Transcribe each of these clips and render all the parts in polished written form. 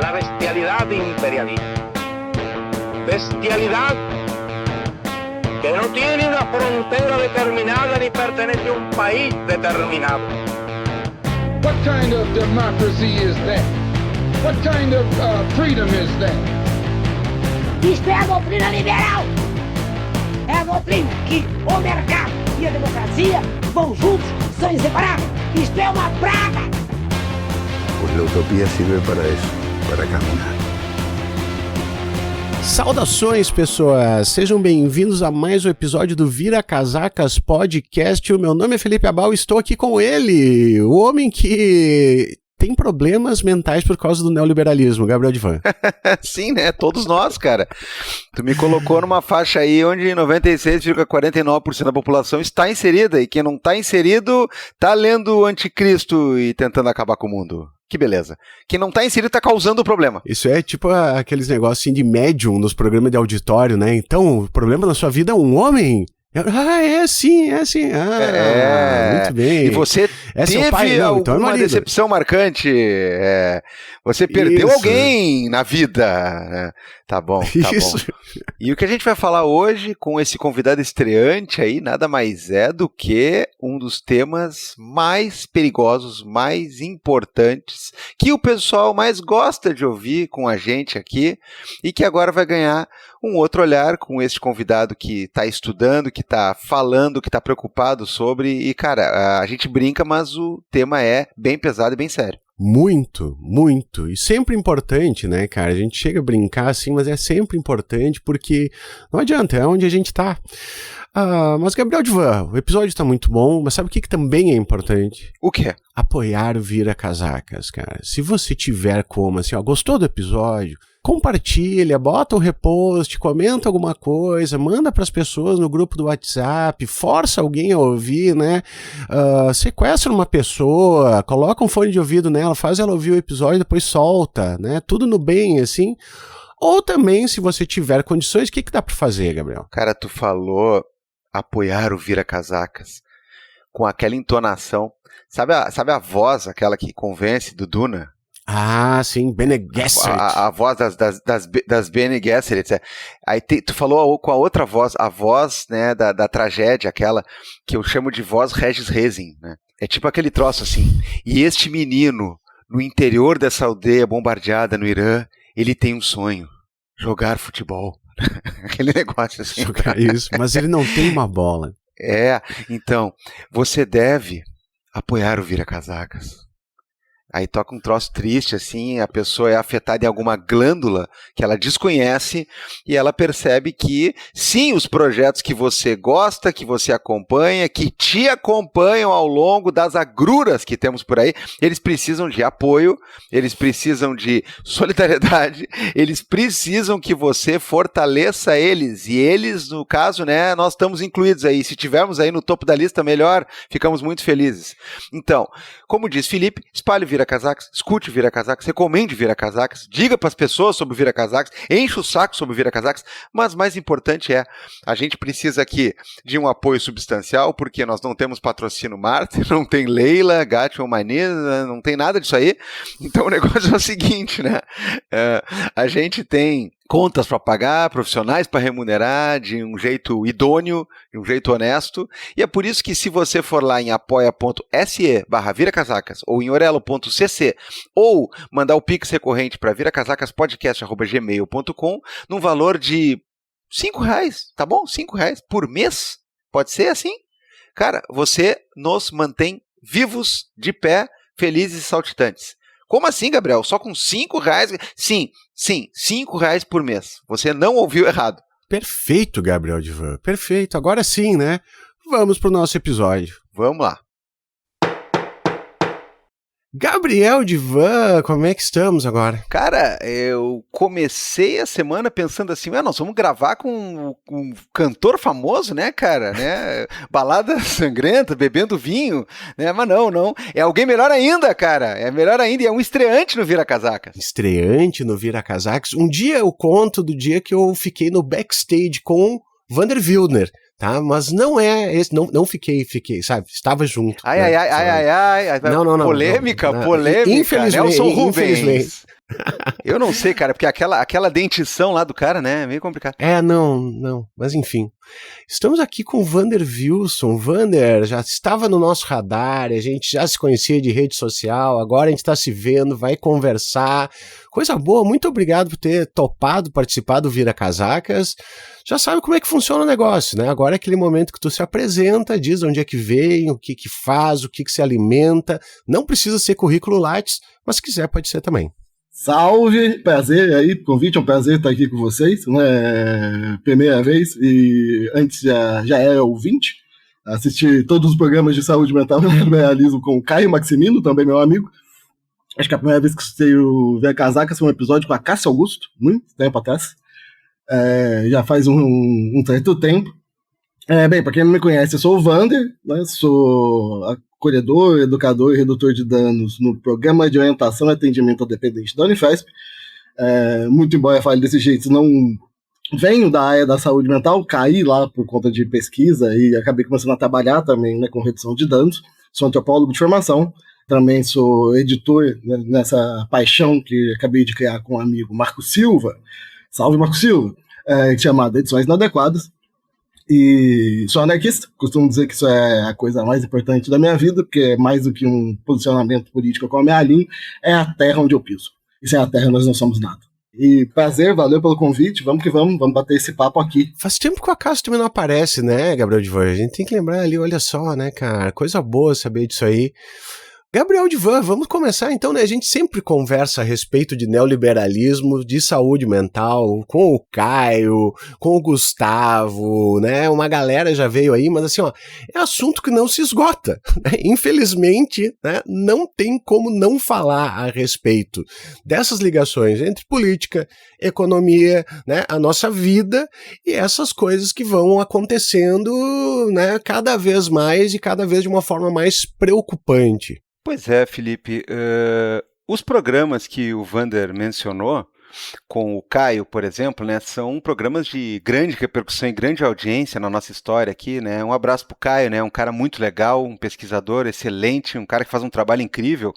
la bestialidad imperialista. Bestialidad que no tiene una frontera determinada ni pertenece a un país determinado. What kind of democracy is that? What kind of freedom is that? Isto é a doutrina liberal. É a doutrina que o mercado e a democracia vão juntos, são inseparáveis. Isto é uma praga. Pues la utopía sirve para eso, para caminar. Saudações, pessoas! Sejam bem-vindos a mais um episódio do Vira Casacas Podcast. O meu nome é Felipe Abal e estou aqui com ele, o homem que tem problemas mentais por causa do neoliberalismo, Gabriel Divan. Sim, né? Todos nós, cara. Tu me colocou numa faixa aí onde 96,49% da população está inserida e quem não está inserido está lendo o Anticristo e tentando acabar com o mundo. Que beleza. Quem não tá inserido tá causando o problema. Isso é tipo aqueles negócios assim, de médium nos programas de auditório, né? Então, o problema na sua vida é um homem? É sim. Muito bem. E você teve pai, não, então alguma decepção marcante? Você perdeu alguém na vida? Tá bom. E o que a gente vai falar hoje com esse convidado estreante aí, nada mais é do que um dos temas mais perigosos, mais importantes, que o pessoal mais gosta de ouvir com a gente aqui e que agora vai ganhar um outro olhar com este convidado que está estudando, que está falando, que está preocupado sobre. E, cara, a gente brinca, mas o tema é bem pesado e bem sério. Muito. E sempre importante, né, cara? A gente chega a brincar assim, mas é sempre importante porque não adianta, é onde a gente tá. Mas, Gabriel Divan, o episódio tá muito bom, mas sabe o que também é importante? O quê? Apoiar o Vira Casacas, cara. Se você tiver como, assim, gostou do episódio, compartilha, bota um repost, comenta alguma coisa, manda para as pessoas no grupo do WhatsApp, força alguém a ouvir, né? Sequestra uma pessoa, coloca um fone de ouvido nela, faz ela ouvir o episódio e depois solta, né? Tudo no bem, assim. Ou também, se você tiver condições, o que dá para fazer, Gabriel? Cara, tu falou apoiar o Vira Casacas com aquela entonação. Sabe a voz, aquela que convence do Duna? Ah, sim, Bene Gesserit. A voz das Bene Gesserit. Aí tu falou com a outra voz, a voz, né, da tragédia, aquela que eu chamo de voz Regis Rezin, né? É tipo aquele troço assim. E este menino, no interior dessa aldeia bombardeada no Irã, ele tem um sonho: jogar futebol. Aquele negócio assim. Jogar isso, mas ele não tem uma bola. Então, você deve apoiar o Vira Casacas. Aí toca um troço triste, assim, a pessoa é afetada em alguma glândula que ela desconhece e ela percebe que, sim, os projetos que você gosta, que você acompanha, que te acompanham ao longo das agruras que temos por aí, eles precisam de apoio, eles precisam de solidariedade, eles precisam que você fortaleça eles. E eles, no caso, né, nós estamos incluídos aí. Se tivermos aí no topo da lista, melhor, ficamos muito felizes. Então, como diz Felipe, espalhe o Vira Casacas, escute o Vira Casacas, recomende o Vira Casacas, diga para as pessoas sobre o Vira Casacas, enche o saco sobre o Vira Casacas, mas mais importante a gente precisa aqui de um apoio substancial, porque nós não temos patrocínio Marte, não tem Leila, Gatti ou Manisa, não tem nada disso aí. Então o negócio é o seguinte, né? A gente tem contas para pagar, profissionais para remunerar de um jeito idôneo, de um jeito honesto, e é por isso que se você for lá em apoia.se/viracasacas ou em orelo.cc ou mandar o pix recorrente para viracasacaspodcast@gmail.com num valor de R$5, tá bom? R$5 por mês, pode ser assim? Cara, você nos mantém vivos, de pé, felizes e saltitantes. Como assim, Gabriel? Só com R$5? Sim, R$5 por mês. Você não ouviu errado. Perfeito, Gabriel Divan. Perfeito. Agora sim, né? Vamos pro nosso episódio. Vamos lá. Gabriel Divan, como é que estamos agora? Cara, eu comecei a semana pensando assim, nós vamos gravar com um cantor famoso, né, cara? Né? Balada sangrenta, bebendo vinho, né? Mas não. É alguém melhor ainda, cara. É melhor ainda e é um estreante no Vira Casacas. Estreante no Vira Casacas? Um dia eu conto do dia que eu fiquei no backstage com Vander Wildner. Tá, mas não é esse, não fiquei, sabe, estava junto. Ai, não, polêmica, infelizmente, Nelson Rubens. Eu não sei, cara, porque aquela dentição lá do cara, né, é meio complicado. Não, mas enfim. Estamos aqui com o Vander Wilson. Vander já estava no nosso radar, a gente já se conhecia de rede social, agora a gente está se vendo, vai conversar. Coisa boa, muito obrigado por ter topado participar do Vira Casacas. Já sabe como é que funciona o negócio, né? Agora é aquele momento que tu se apresenta, diz onde é que veio, o que que faz, o que que se alimenta. Não precisa ser currículo Lattes, mas se quiser pode ser também. Salve, prazer aí, convite, é um prazer estar aqui com vocês, né, primeira vez, e antes já era ouvinte, assisti todos os programas de saúde mental e liberalismo com o Caio Maximino, também meu amigo. Acho que a primeira vez que assisti o Via Casacas foi um episódio com a Cássia Augusto, muito tempo atrás, já faz um certo tempo. Bem, para quem não me conhece, eu sou o Vander, né, sou acolhedor, educador e redutor de danos no Programa de Orientação e Atendimento ao Dependente da Unifesp. Muito embora eu fale desse jeito, não venho da área da saúde mental, caí lá por conta de pesquisa e acabei começando a trabalhar também, né, com redução de danos. Sou antropólogo de formação, também sou editor, né, nessa paixão que acabei de criar com um amigo, Marco Silva. Salve, Marco Silva! Chamada Edições Inadequadas. E sou anarquista, costumo dizer que isso é a coisa mais importante da minha vida, porque é mais do que um posicionamento político como a minha, é a terra onde eu piso. E sem a terra nós não somos nada. E prazer, valeu pelo convite, vamos que vamos bater esse papo aqui. Faz tempo que o Acaso também não aparece, né, Gabriel Divan? A gente tem que lembrar ali, olha só, né, cara, coisa boa saber disso aí. Gabriel Divan, vamos começar então, né? A gente sempre conversa a respeito de neoliberalismo, de saúde mental, com o Caio, com o Gustavo, né? Uma galera já veio aí, mas assim, ó, é assunto que não se esgota, né? Infelizmente, né? Não tem como não falar a respeito dessas ligações entre política, economia, né? A nossa vida e essas coisas que vão acontecendo, né? Cada vez mais e cada vez de uma forma mais preocupante. Pois é, Felipe, os programas que o Vander mencionou, com o Caio, por exemplo, né, são programas de grande repercussão e grande audiência na nossa história aqui, né? Um abraço pro Caio, né? Um cara muito legal, um pesquisador excelente, um cara que faz um trabalho incrível.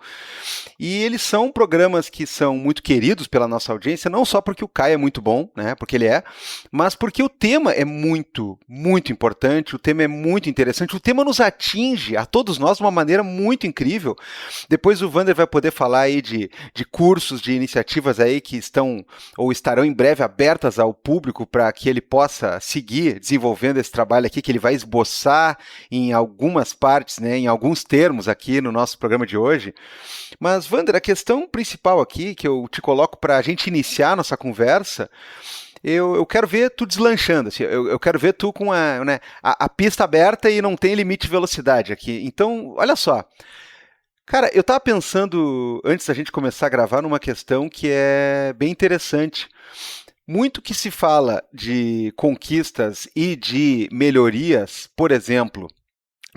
E eles são programas que são muito queridos pela nossa audiência, não só porque o Caio é muito bom, né? Porque ele é, mas porque o tema é muito, muito importante, o tema é muito interessante, o tema nos atinge a todos nós de uma maneira muito incrível. Depois o Vander vai poder falar aí de cursos, de iniciativas aí que estão ou estarão em breve abertas ao público para que ele possa seguir desenvolvendo esse trabalho aqui, que ele vai esboçar em algumas partes, né, em alguns termos aqui no nosso programa de hoje. Mas, Vander, a questão principal aqui, que eu te coloco para a gente iniciar nossa conversa, eu quero ver tu deslanchando, assim, eu quero ver tu com a pista aberta e não tem limite de velocidade aqui. Então, olha só. Cara, eu estava pensando, antes da gente começar a gravar, numa questão que é bem interessante. Muito que se fala de conquistas e de melhorias, por exemplo,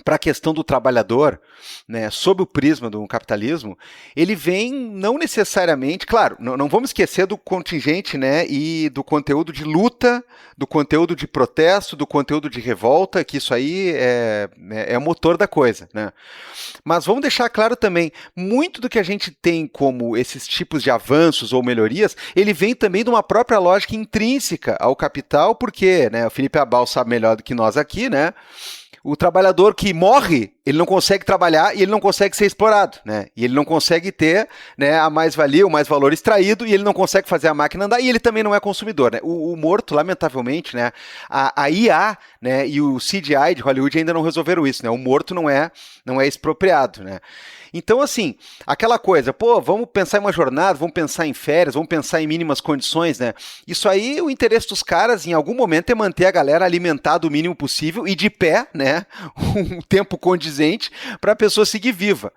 para a questão do trabalhador, né, sob o prisma do capitalismo, ele vem não necessariamente, claro, não vamos esquecer do contingente, né, e do conteúdo de luta, do conteúdo de protesto, do conteúdo de revolta, que isso aí é o motor da coisa, né? Mas vamos deixar claro também, muito do que a gente tem como esses tipos de avanços ou melhorias, ele vem também de uma própria lógica intrínseca ao capital, porque, né, o Felipe Abal sabe melhor do que nós aqui, né? O trabalhador que morre, ele não consegue trabalhar e ele não consegue ser explorado, né? E ele não consegue ter, né, a mais-valia, o mais valor extraído, e ele não consegue fazer a máquina andar, e ele também não é consumidor, né? O morto, lamentavelmente, né, a IA, né, e o CGI de Hollywood ainda não resolveram isso, né? O morto não é expropriado, né? Então, assim, aquela coisa, pô, vamos pensar em uma jornada, vamos pensar em férias, vamos pensar em mínimas condições, né? Isso aí, o interesse dos caras, em algum momento, é manter a galera alimentada o mínimo possível e de pé, né? Um tempo condizente para a pessoa seguir viva.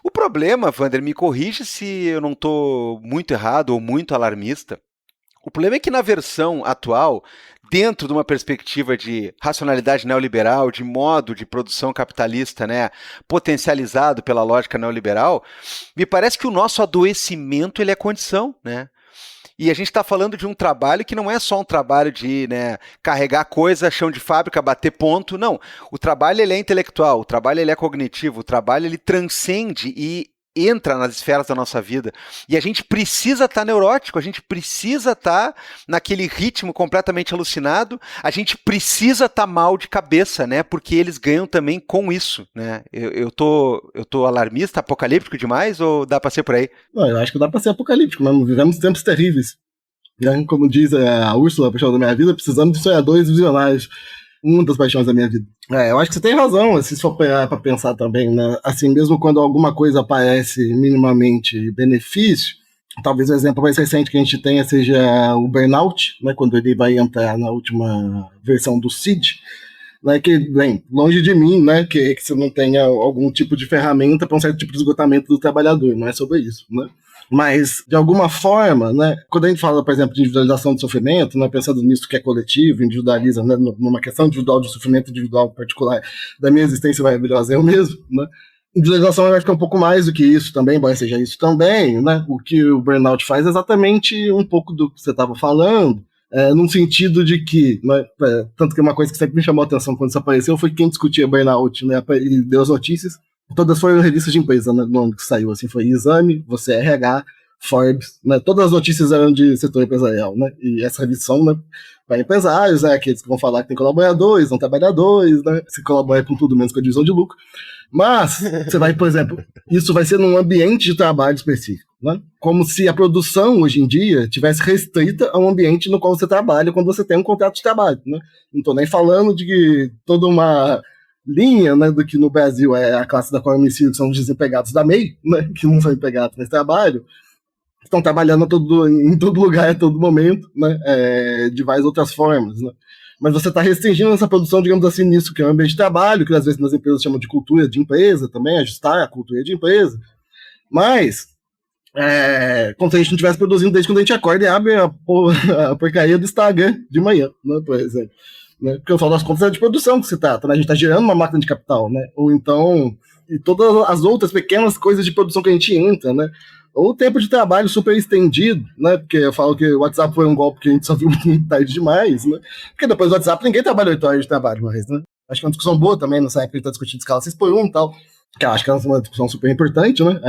O problema, Vander, me corrige se eu não estou muito errado ou muito alarmista. O problema é que na versão atual, dentro de uma perspectiva de racionalidade neoliberal, de modo de produção capitalista, né, potencializado pela lógica neoliberal, me parece que o nosso adoecimento ele é condição, né? E a gente está falando de um trabalho que não é só um trabalho de, né, carregar coisa, chão de fábrica, bater ponto. Não, o trabalho ele é intelectual, o trabalho ele é cognitivo, o trabalho ele transcende e entra nas esferas da nossa vida. E a gente precisa estar neurótico, a gente precisa estar naquele ritmo completamente alucinado, a gente precisa estar mal de cabeça, né? Porque eles ganham também com isso, né? Eu tô alarmista, apocalíptico demais, ou dá pra ser por aí? Não, eu acho que dá pra ser apocalíptico, mas vivemos tempos terríveis. Como diz a Úrsula, a paixão da minha vida, precisamos de sonhadores visionários. Uma das paixões da minha vida. Eu acho que você tem razão, se for pra pensar também, né? Assim, mesmo quando alguma coisa parece minimamente benefício, talvez o exemplo mais recente que a gente tenha seja o burnout, né? Quando ele vai entrar na última versão do CID, né? Que, bem, longe de mim, né? Que você não tenha algum tipo de ferramenta para um certo tipo de esgotamento do trabalhador, não é sobre isso, né? Mas, de alguma forma, né, quando a gente fala, por exemplo, de individualização do sofrimento, né, pensando nisso que é coletivo, individualiza, né, numa questão individual de sofrimento individual particular da minha existência maravilhosa, eu mesmo, né, individualização vai ficar um pouco mais do que isso também, embora seja isso também, né, o que o burnout faz é exatamente um pouco do que você estava falando, num sentido de que, né, tanto que uma coisa que sempre me chamou a atenção quando isso apareceu foi quem discutia burnout, né, e deu as notícias. Todas foram revistas de empresa, né, no ano que saiu, assim, foi Exame, Você RH, Forbes, né, todas as notícias eram de setor empresarial, né, e essa revista, né, para empresários, né, aqueles que vão falar que tem colaboradores, não trabalhadores, né, se colabora com tudo menos com a divisão de lucro, mas, você vai, por exemplo, isso vai ser num ambiente de trabalho específico, né, como se a produção, hoje em dia, tivesse restrita a um ambiente no qual você trabalha quando você tem um contrato de trabalho, né, não estou nem falando de toda uma linha, né, do que no Brasil é a classe da qual eu me sigo, que são os desempregados da MEI, né, que não são empregados nesse trabalho, estão trabalhando em todo lugar, a todo momento, né, de várias outras formas, né. Mas você está restringindo essa produção, digamos assim, nisso que é um ambiente de trabalho, que às vezes nas empresas chamam de cultura de empresa também, ajustar a cultura de empresa, mas como se a gente não estivesse produzindo desde quando a gente acorda e abre a porcaria do Instagram de manhã, né, por exemplo. Né? Porque eu falo das contas de produção que se trata, né? A gente está gerando uma máquina de capital, né? Ou então, e todas as outras pequenas coisas de produção que a gente entra, né? Ou o tempo de trabalho super estendido, né? Porque eu falo que o WhatsApp foi um golpe que a gente só viu muito tarde demais, né? Porque depois do WhatsApp ninguém trabalha 8 horas de trabalho mais, né? Acho que é uma discussão boa também nessa época que a gente está discutindo escala 6x1 e tal, que eu acho que é uma discussão super importante, né?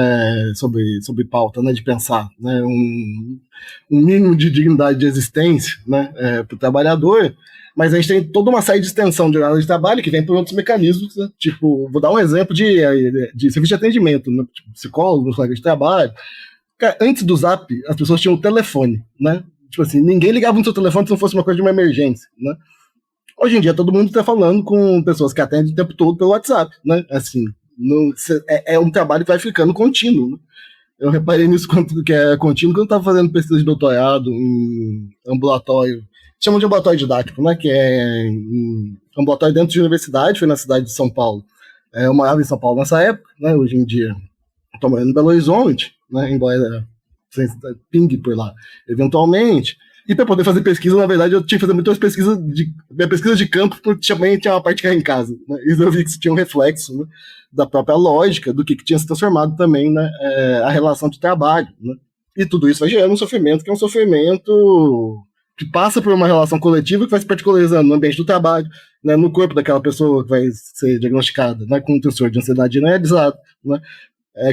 Sobre pauta, né? De pensar, né? Um mínimo de dignidade de existência, né? Para o trabalhador. Mas a gente tem toda uma série de extensão de jornada de trabalho que vem por outros mecanismos, né? Tipo, vou dar um exemplo de serviço de atendimento, né? Tipo, psicólogo, colega de trabalho. Cara, antes do Zap, as pessoas tinham um telefone, né? Tipo assim, ninguém ligava no seu telefone se não fosse uma coisa de uma emergência, né? Hoje em dia, todo mundo está falando com pessoas que atendem o tempo todo pelo WhatsApp, né? Assim, é um trabalho que vai ficando contínuo, né? Eu reparei nisso que é contínuo quando eu estava fazendo pesquisa de doutorado em ambulatório, chamam de ambulatório didático, né, que é ambulatório dentro de universidade, foi na cidade de São Paulo. Eu morava em São Paulo nessa época, né, hoje em dia estou morando em Belo Horizonte, né, embora pingue por lá, eventualmente. E para poder fazer pesquisa, na verdade, eu tinha que fazer muitas pesquisas, minha pesquisa de campo, porque também tinha uma parte que era em casa, né, e eu vi que isso tinha um reflexo, né, da própria lógica do que tinha se transformado também, né, a relação de trabalho, né, e tudo isso vai gerando um sofrimento, que é um sofrimento que passa por uma relação coletiva que vai se particularizando no ambiente do trabalho, né, no corpo daquela pessoa que vai ser diagnosticada, né, com um transtorno de ansiedade generalizado, né,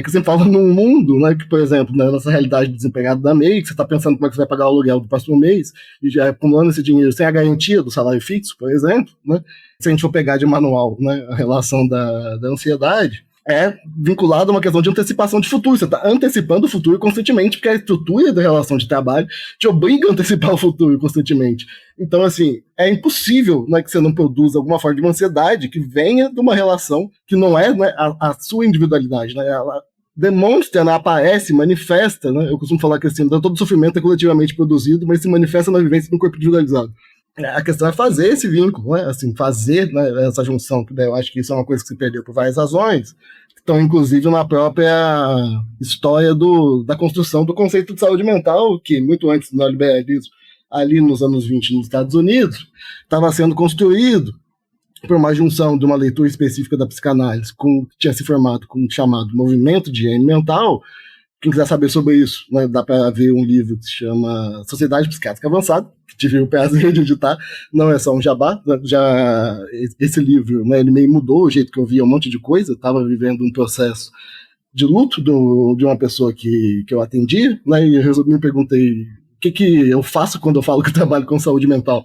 que você fala num mundo, né, que, por exemplo, na nossa realidade de desempregado da MEI, que você está pensando como é que você vai pagar o aluguel do próximo mês, e já acumulando esse dinheiro sem a garantia do salário fixo, por exemplo, né, se a gente for pegar de manual, né, a relação da ansiedade, é vinculado a uma questão de antecipação de futuro. Você está antecipando o futuro constantemente, porque a estrutura da relação de trabalho te obriga a antecipar o futuro constantemente. Então, assim, é impossível, né, que você não produza alguma forma de uma ansiedade que venha de uma relação que não é, né, a sua individualidade, né, ela demonstra, né, aparece, manifesta, né, eu costumo falar que assim, todo sofrimento é coletivamente produzido, mas se manifesta na vivência do corpo individualizado. A questão é fazer esse vínculo, né? Assim, fazer, né, essa junção, que eu acho que isso é uma coisa que se perdeu por várias razões, que estão inclusive na própria história da construção do conceito de saúde mental, que muito antes do neoliberalismo, ali nos anos 20 nos Estados Unidos, estava sendo construído por uma junção de uma leitura específica da psicanálise, que tinha se formado com o chamado movimento de higiene mental. Quem quiser saber sobre isso, né, dá para ver um livro que se chama Sociedade Psiquiátrica Avançada, que tive o prazer de editar, não é só um jabá, esse livro, né, ele meio mudou o jeito que eu via um monte de coisa, eu estava vivendo um processo de luto de uma pessoa que eu atendi, né, e eu me perguntei o que eu faço quando eu falo que eu trabalho com saúde mental.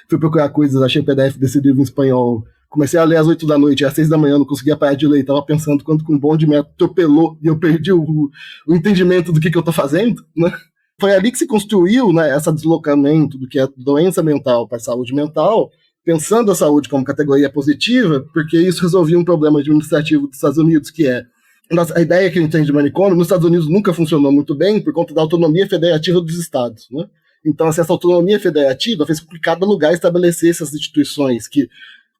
Fui procurar coisas, achei o PDF desse livro em espanhol, comecei a ler às 8 da noite, às 6 da manhã, não conseguia parar de ler, estava pensando quanto que um bonde me atropelou e eu perdi o entendimento do que eu estou fazendo, né? Foi ali que se construiu, né, esse deslocamento do que é doença mental para saúde mental, pensando a saúde como categoria positiva, porque isso resolvia um problema administrativo dos Estados Unidos, que é a ideia que a gente tem de manicômio, nos Estados Unidos nunca funcionou muito bem por conta da autonomia federativa dos estados, né? Então, essa autonomia federativa fez com que cada lugar estabelecesse essas instituições que,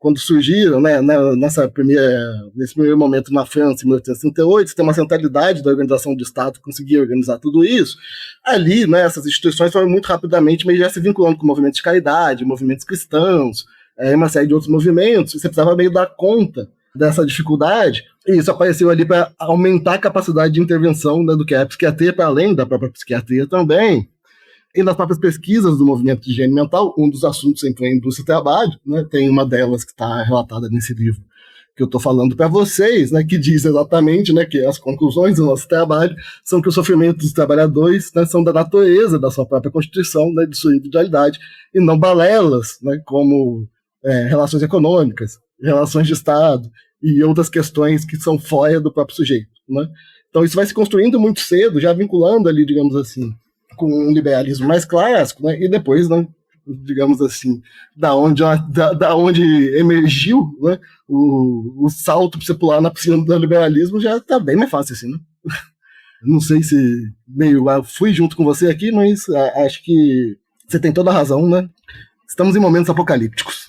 quando surgiram, né, nesse primeiro momento na França, em 1838, você tem uma centralidade da organização do Estado que conseguia organizar tudo isso. Ali, né, essas instituições foram muito rapidamente meio já se vinculando com movimentos de caridade, movimentos cristãos, uma série de outros movimentos, e você precisava meio dar conta dessa dificuldade, e isso apareceu ali para aumentar a capacidade de intervenção, né, do que é a psiquiatria, para além da própria psiquiatria também. E nas próprias pesquisas do movimento de higiene mental, um dos assuntos sempre é a indústria do trabalho, né, tem uma delas que está relatada nesse livro que eu estou falando para vocês, né, que diz exatamente, né, que as conclusões do nosso trabalho são que os sofrimentos dos trabalhadores, né, são da natureza da sua própria constituição, né, de sua individualidade, e não balelas, né, como relações econômicas, relações de Estado e outras questões que são fora do próprio sujeito, né? Então isso vai se construindo muito cedo, já vinculando ali, digamos assim, com um liberalismo mais clássico, né? E depois, né, digamos assim, da onde emergiu, né, o salto para você pular na piscina do liberalismo já está bem mais fácil assim, né? Não sei se fui junto com você aqui, mas acho que você tem toda a razão, né? Estamos em momentos apocalípticos.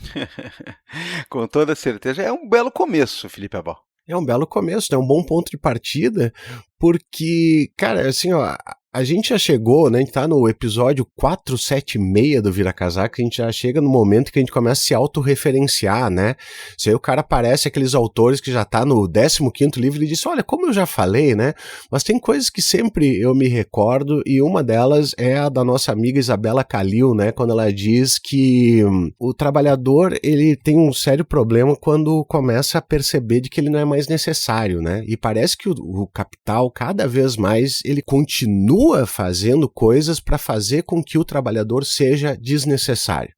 Com toda certeza. É um belo começo, Felipe Abal. É um belo começo, é um bom ponto de partida, porque, cara, assim, ó, a gente já chegou, né, a gente tá no episódio 476 do Vira Casaca, a gente já chega no momento que a gente começa a se autorreferenciar, né, se aí o cara parece aqueles autores que já tá no 15º livro e diz, olha, como eu já falei, né, mas tem coisas que sempre eu me recordo, e uma delas é a da nossa amiga Isabela Calil, né, quando ela diz que o trabalhador, ele tem um sério problema quando começa a perceber de que ele não é mais necessário, né, e parece que o capital, cada vez mais, ele continua fazendo coisas para fazer com que o trabalhador seja desnecessário.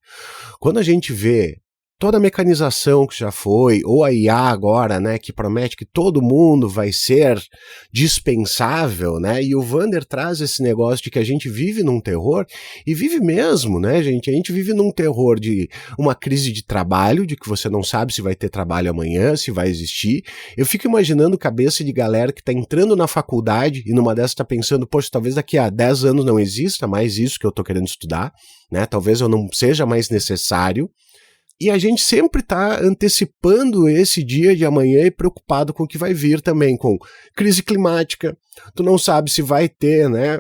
Quando a gente vê toda a mecanização que já foi, ou a IA agora, né, que promete que todo mundo vai ser dispensável, né, e o Vander traz esse negócio de que a gente vive num terror, e vive mesmo, né, gente, a gente vive num terror de uma crise de trabalho, de que você não sabe se vai ter trabalho amanhã, se vai existir. Eu fico imaginando cabeça de galera que tá entrando na faculdade, e numa dessas tá pensando, poxa, talvez daqui a 10 anos não exista mais isso que eu tô querendo estudar, né, talvez eu não seja mais necessário. E a gente sempre está antecipando esse dia de amanhã e preocupado com o que vai vir também, com crise climática, tu não sabe se vai ter, né,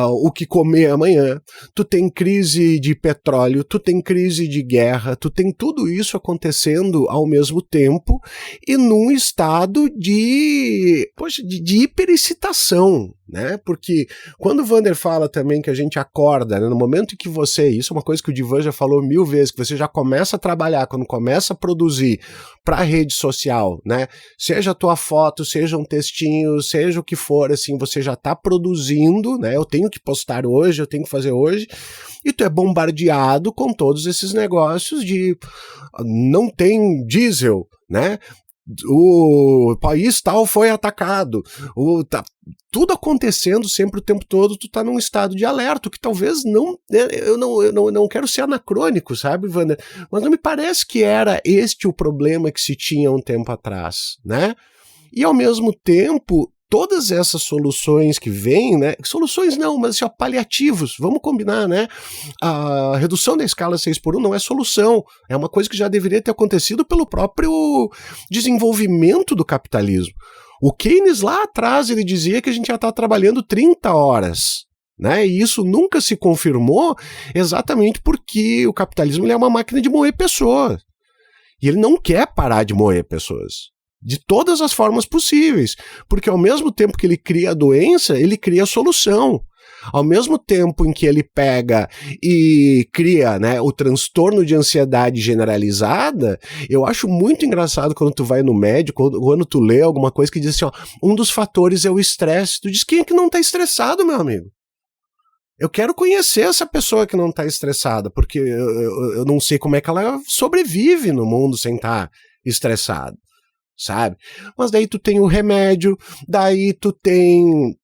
o que comer amanhã, tu tem crise de petróleo, tu tem crise de guerra, tu tem tudo isso acontecendo ao mesmo tempo e num estado de hiperexcitação, né, porque quando o Vander fala também que a gente acorda, né, no momento em que você, isso é uma coisa que o Divan já falou 1000 vezes, que você já começa a trabalhar, quando começa a produzir para a rede social, né, seja a tua foto, seja um textinho, seja o que for, assim, você já está produzindo, né, eu tenho que postar hoje, eu tenho que fazer hoje, e tu é bombardeado com todos esses negócios de não tem diesel, né, o país tal foi atacado, tudo acontecendo sempre o tempo todo, tu tá num estado de alerta, que talvez não, eu não quero ser anacrônico, sabe, Wander, mas não me parece que era este o problema que se tinha um tempo atrás, né, e ao mesmo tempo, todas essas soluções que vêm, né, soluções não, mas assim, paliativos, vamos combinar, né, a redução da escala 6x1 não é solução, é uma coisa que já deveria ter acontecido pelo próprio desenvolvimento do capitalismo. O Keynes lá atrás, ele dizia que a gente já está trabalhando 30 horas, né, e isso nunca se confirmou exatamente porque o capitalismo ele é uma máquina de moer pessoas, e ele não quer parar de moer pessoas. De todas as formas possíveis, porque ao mesmo tempo que ele cria a doença, ele cria a solução. Ao mesmo tempo em que ele pega e cria, né, o transtorno de ansiedade generalizada, eu acho muito engraçado quando tu vai no médico, quando tu lê alguma coisa que diz assim, ó, um dos fatores é o estresse. Tu diz, quem é que não tá estressado, meu amigo? Eu quero conhecer essa pessoa que não tá estressada, porque eu não sei como é que ela sobrevive no mundo sem estar estressado, sabe? Mas daí tu tem o remédio, daí tu tem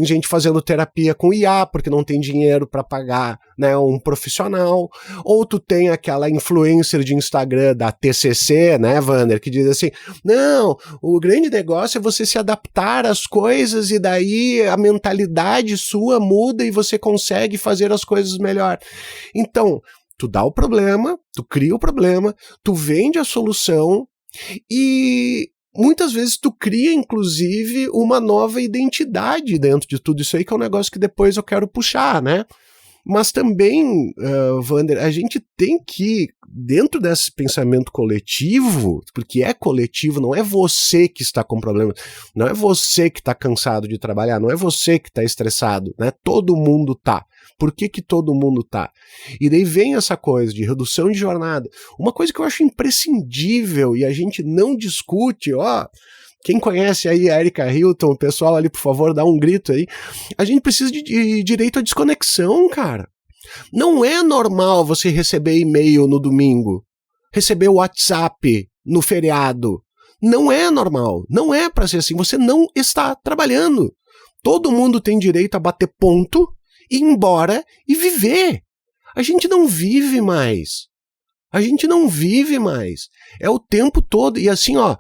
gente fazendo terapia com IA porque não tem dinheiro para pagar, né, um profissional, ou tu tem aquela influencer de Instagram da TCC, né, Wander, que diz assim, não, o grande negócio é você se adaptar às coisas e daí a mentalidade sua muda e você consegue fazer as coisas melhor. Então, tu dá o problema, tu cria o problema, tu vende a solução, e muitas vezes tu cria, inclusive, uma nova identidade dentro de tudo isso aí, que é um negócio que depois eu quero puxar, né? Mas também, Wander, a gente tem que, dentro desse pensamento coletivo, porque é coletivo, não é você que está com problema, não é você que está cansado de trabalhar, não é você que está estressado, né? Todo mundo tá. Por que todo mundo tá? E daí vem essa coisa de redução de jornada. Uma coisa que eu acho imprescindível e a gente não discute, ó, quem conhece aí a Erika Hilton, o pessoal ali, por favor, dá um grito aí. A gente precisa de direito à desconexão, cara. Não é normal você receber e-mail no domingo, receber WhatsApp no feriado. Não é normal. Não é pra ser assim. Você não está trabalhando. Todo mundo tem direito a bater ponto, ir embora e viver. A gente não vive mais. A gente não vive mais. É o tempo todo. E assim, ó,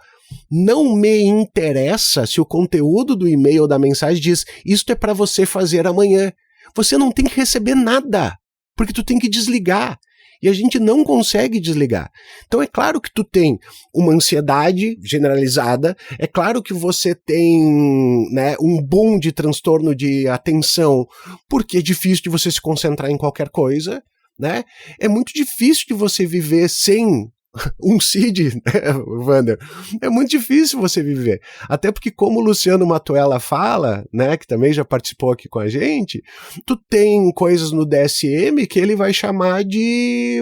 não me interessa se o conteúdo do e-mail ou da mensagem diz isto é para você fazer amanhã. Você não tem que receber nada, porque tu tem que desligar. E a gente não consegue desligar. Então é claro que tu tem uma ansiedade generalizada, é claro que você tem, né, um boom de transtorno de atenção, porque é difícil de você se concentrar em qualquer coisa, né? É muito difícil de você viver sem um CID, né, Wander? É muito difícil você viver. Até porque, como o Luciano Matuella fala, né, que também já participou aqui com a gente, tu tem coisas no DSM que ele vai chamar de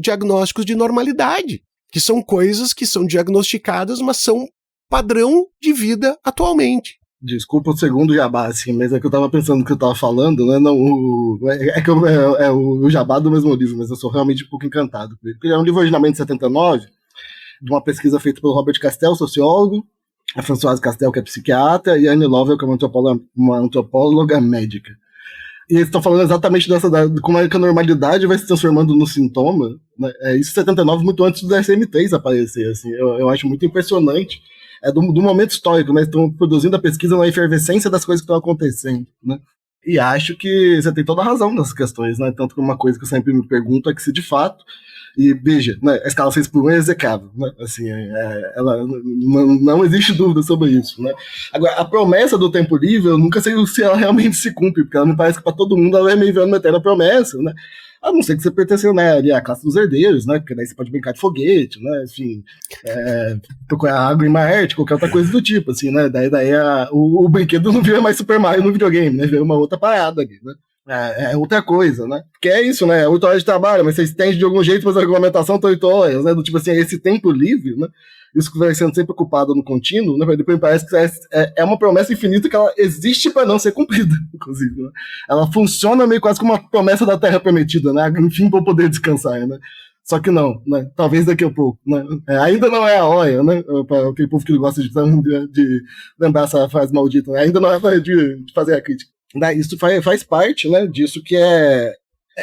diagnósticos de normalidade, que são coisas que são diagnosticadas, mas são padrão de vida atualmente. Desculpa o segundo jabá, assim, mas é que eu tava pensando no que eu tava falando, né? Não, o jabá do mesmo livro, mas eu sou realmente um pouco encantado. Porque é um livro originalmente de 79, de uma pesquisa feita pelo Robert Castell, sociólogo, a Françoise Castell, que é psiquiatra, e a Annie Lovell, que é uma antropóloga médica. E eles estão falando exatamente de como é que a normalidade vai se transformando no sintoma, né? Isso em 79, muito antes do DSM-3 aparecer, assim. Eu acho muito impressionante. É do momento histórico, né? Estão produzindo a pesquisa na efervescência das coisas que estão acontecendo, né? E acho que você tem toda a razão nessas questões, né? Tanto que uma coisa que eu sempre me pergunto é que se de fato, e veja, né, a escala 6x1 é execrável, né? Assim, ela não existe dúvida sobre isso, né? Agora, a promessa do tempo livre, eu nunca sei se ela realmente se cumpre, porque ela me parece que para todo mundo ela é meio uma eterna promessa, né? A não ser que você pertença, né, ali à classe dos herdeiros, né? Porque daí você pode brincar de foguete, né? Enfim, procurar água em Marte, qualquer outra coisa do tipo, assim, né? Daí o brinquedo não vira mais Super Mario no videogame, né? Vira uma outra parada ali, né? É outra coisa, né? Porque é isso, né? 8 horas de trabalho, mas você estende de algum jeito, mas a regulamentação tá 8 horas, né? Do tipo assim, esse tempo livre, né? Isso que vai sendo sempre ocupado no contínuo, né? Depois parece que é uma promessa infinita que ela existe para não ser cumprida, inclusive, né? Ela funciona meio quase como uma promessa da Terra Prometida, né? Enfim, para poder descansar, né? Só que não, né? Talvez daqui a pouco, né? Ainda não é a hora, né? Para aquele povo que gosta de lembrar essa frase maldita, né? Ainda não é a hora de fazer a crítica. Isso faz parte, né? Disso que é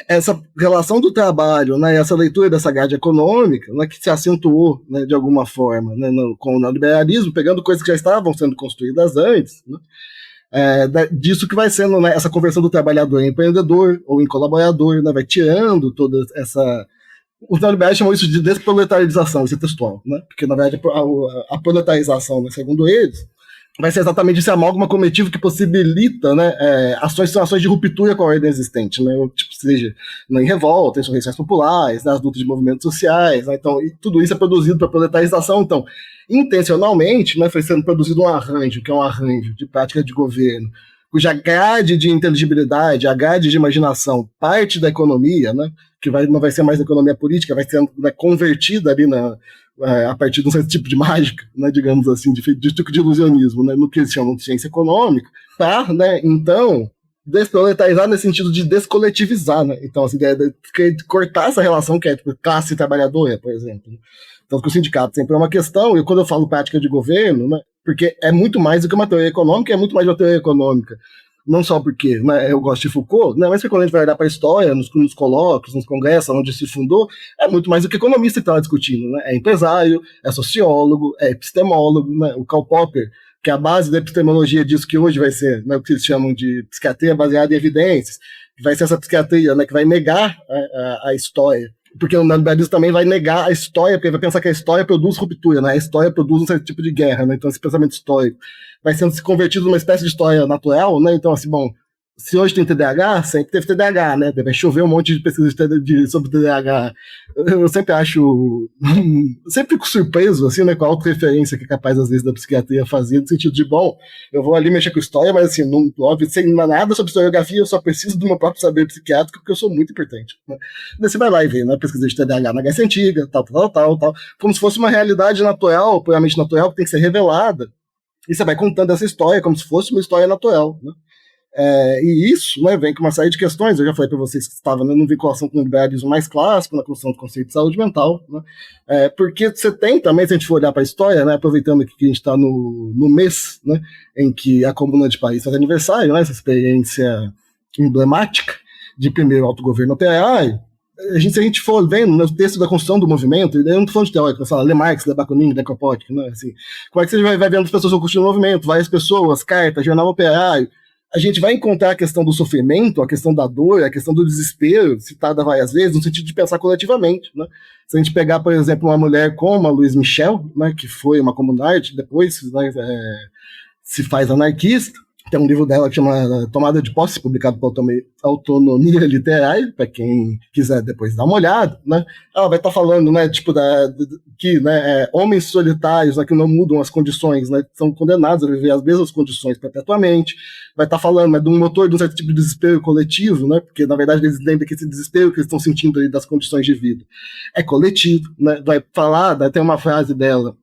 essa relação do trabalho, né, essa leitura dessa grade econômica, né, que se acentuou, né, de alguma forma, né, com o neoliberalismo, pegando coisas que já estavam sendo construídas antes, né, disso que vai sendo, né, essa conversão do trabalhador em empreendedor ou em colaborador, né, vai tirando toda essa... Os neoliberais chamam isso de desproletarização, isso é textual, né, porque na verdade a proletarização, né, segundo eles, vai ser exatamente esse amálgama coletivo que possibilita, né, ações de ruptura com a ordem existente, né, tipo, seja em revolta, insurreições populares, nas lutas de movimentos sociais, né, então, e tudo isso é produzido para a proletarização, então, intencionalmente, né, foi sendo produzido um arranjo, que é um arranjo de prática de governo, cuja grade de inteligibilidade, a grade de imaginação parte da economia, né, que não vai ser mais da economia política, vai ser, né, convertida ali a partir de um certo tipo de mágica, né, digamos assim, de tipo de ilusionismo, né, no que eles chamam de ciência econômica, tá, né, então, desproletarizar nesse sentido de descoletivizar, né, então, assim, de cortar essa relação que é tipo, classe trabalhadora, por exemplo. Então, que o sindicato sempre é uma questão, e quando eu falo prática de governo, né, porque é muito mais do que uma teoria econômica, é muito mais de uma teoria econômica. Não só porque, né, eu gosto de Foucault, né, mas porque quando a gente vai olhar para a história, nos colóquios, nos congressos, onde se fundou, é muito mais do que economista que estava discutindo. Né? É empresário, é sociólogo, é epistemólogo. Né? O Karl Popper, que é a base da epistemologia disso que hoje vai ser, né, o que eles chamam de psiquiatria baseada em evidências, que vai ser essa psiquiatria, né, que vai negar a história. Porque o neoliberalismo também vai negar a história, porque vai pensar que a história produz ruptura, né? A história produz um certo tipo de guerra, né? Então esse pensamento histórico vai sendo se convertido numa espécie de história natural, né? Então, assim, bom, se hoje tem TDAH, sempre teve TDAH, né? Vai chover um monte de pesquisas sobre TDAH. Eu sempre acho... sempre fico surpreso, assim, né? Com a autorreferência que é capaz, às vezes, da psiquiatria fazer, no sentido de, bom, eu vou ali mexer com história, mas, assim, não, óbvio, sem nada sobre historiografia, eu só preciso do meu próprio saber psiquiátrico, porque eu sou muito importante. Né? Daí você vai lá e vê, né? Pesquisa de TDAH na Grécia Antiga, tal, como se fosse uma realidade natural, puramente natural, que tem que ser revelada. E você vai contando essa história como se fosse uma história natural, né? E isso, né, vem com uma série de questões. Eu já falei para vocês que estava, né, no vinculação com o liberalismo mais clássico, na construção do conceito de saúde mental, né, porque você tem também, se a gente for olhar para a história, né, aproveitando aqui que a gente está no mês, né, em que a Comuna de Paris faz aniversário, né, essa experiência emblemática de primeiro autogoverno operário. Se a gente for vendo no texto da construção do movimento, eu não estou falando de teórico, eu Le Marx, Le Bakunin, Le Kropotkin, né, assim, como é que você vai vendo as pessoas construindo o movimento, várias pessoas, cartas, jornal operário, a gente vai encontrar a questão do sofrimento, a questão da dor, a questão do desespero, citada várias vezes, no sentido de pensar coletivamente. Né? Se a gente pegar, por exemplo, uma mulher como a Louise Michel, né, que foi uma comunidade, depois, né, se faz anarquista, tem um livro dela que chama Tomada de Posse, publicado pela Autonomia Literária, para quem quiser depois dar uma olhada, né? Ela vai estar falando, né, tipo, que, né, homens solitários, né, que não mudam as condições, né, são condenados a viver as mesmas condições perpetuamente. Vai estar falando, né, de um motor de um certo tipo de desespero coletivo, né, porque na verdade eles entendem que esse desespero que eles estão sentindo aí das condições de vida é coletivo, né? Vai falar, né, tem uma frase dela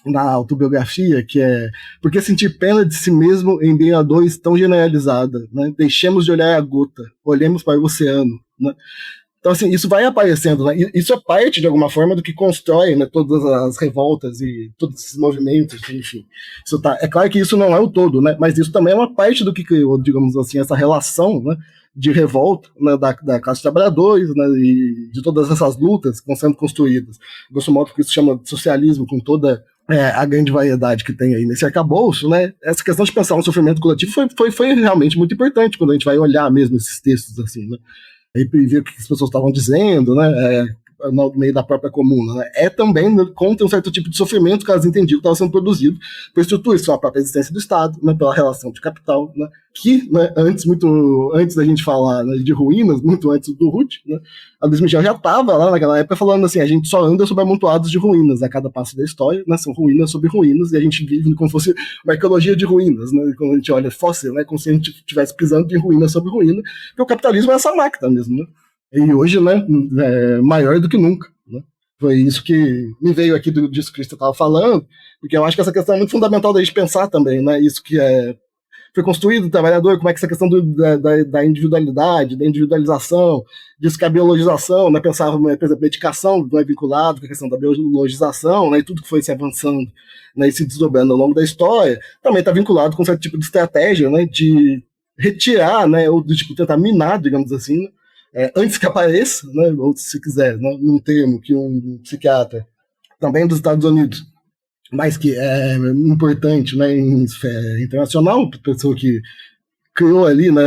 na autobiografia, que é: por que sentir pena de si mesmo em meio a dor tão generalizada? Né? Deixemos de olhar a gota, olhemos para o oceano. Né? Então, assim, isso vai aparecendo, né? Isso é parte, de alguma forma, do que constrói, né, todas as revoltas e todos esses movimentos, enfim. Isso tá, é claro que isso não é o todo, né? Mas isso também é uma parte do que criou, digamos assim, essa relação, né, de revolta, né, da classe de trabalhadores, né, e de todas essas lutas que vão sendo construídas. Grosso modo, que isso chama de socialismo, com toda a grande variedade que tem aí nesse arcabouço, né? Essa questão de pensar um sofrimento coletivo foi realmente muito importante quando a gente vai olhar mesmo esses textos, assim, né? E ver o que as pessoas estavam dizendo, né? No meio da própria comuna, né? Também contra um certo tipo de sofrimento que elas entendiam que estava sendo produzido por estruturas, só a própria existência do Estado, né? Pela relação de capital, né? Que, né, muito antes da gente falar, né, de ruínas, muito antes do Ruth, né, a Louise Michel já estava lá naquela época falando assim: a gente só anda sobre amontoados de ruínas a cada passo da história, né? São ruínas sobre ruínas, e a gente vive como se fosse uma arqueologia de ruínas, né? Quando a gente olha fóssil, né, como se a gente estivesse pisando de ruína sobre ruína, porque o capitalismo é essa máquina mesmo, né? E hoje, né, maior do que nunca, né? Foi isso que me veio aqui disso que você estava falando, porque eu acho que essa questão é muito fundamental da gente pensar também, né? Isso que foi construído o trabalhador, como é que essa questão da individualidade, da individualização, disso que a biologização, né, pensar, por exemplo, a medicação não é vinculado com a questão da biologização, né, e tudo que foi se avançando, né, e se desdobrando ao longo da história, também está vinculado com um certo tipo de estratégia, né, de retirar, né, ou de tipo, tentar minar, digamos assim, né, antes que apareça, né, ou se quiser, né, num termo que um psiquiatra também dos Estados Unidos, mas que é importante, né, em esfera internacional, pessoa que criou ali, né,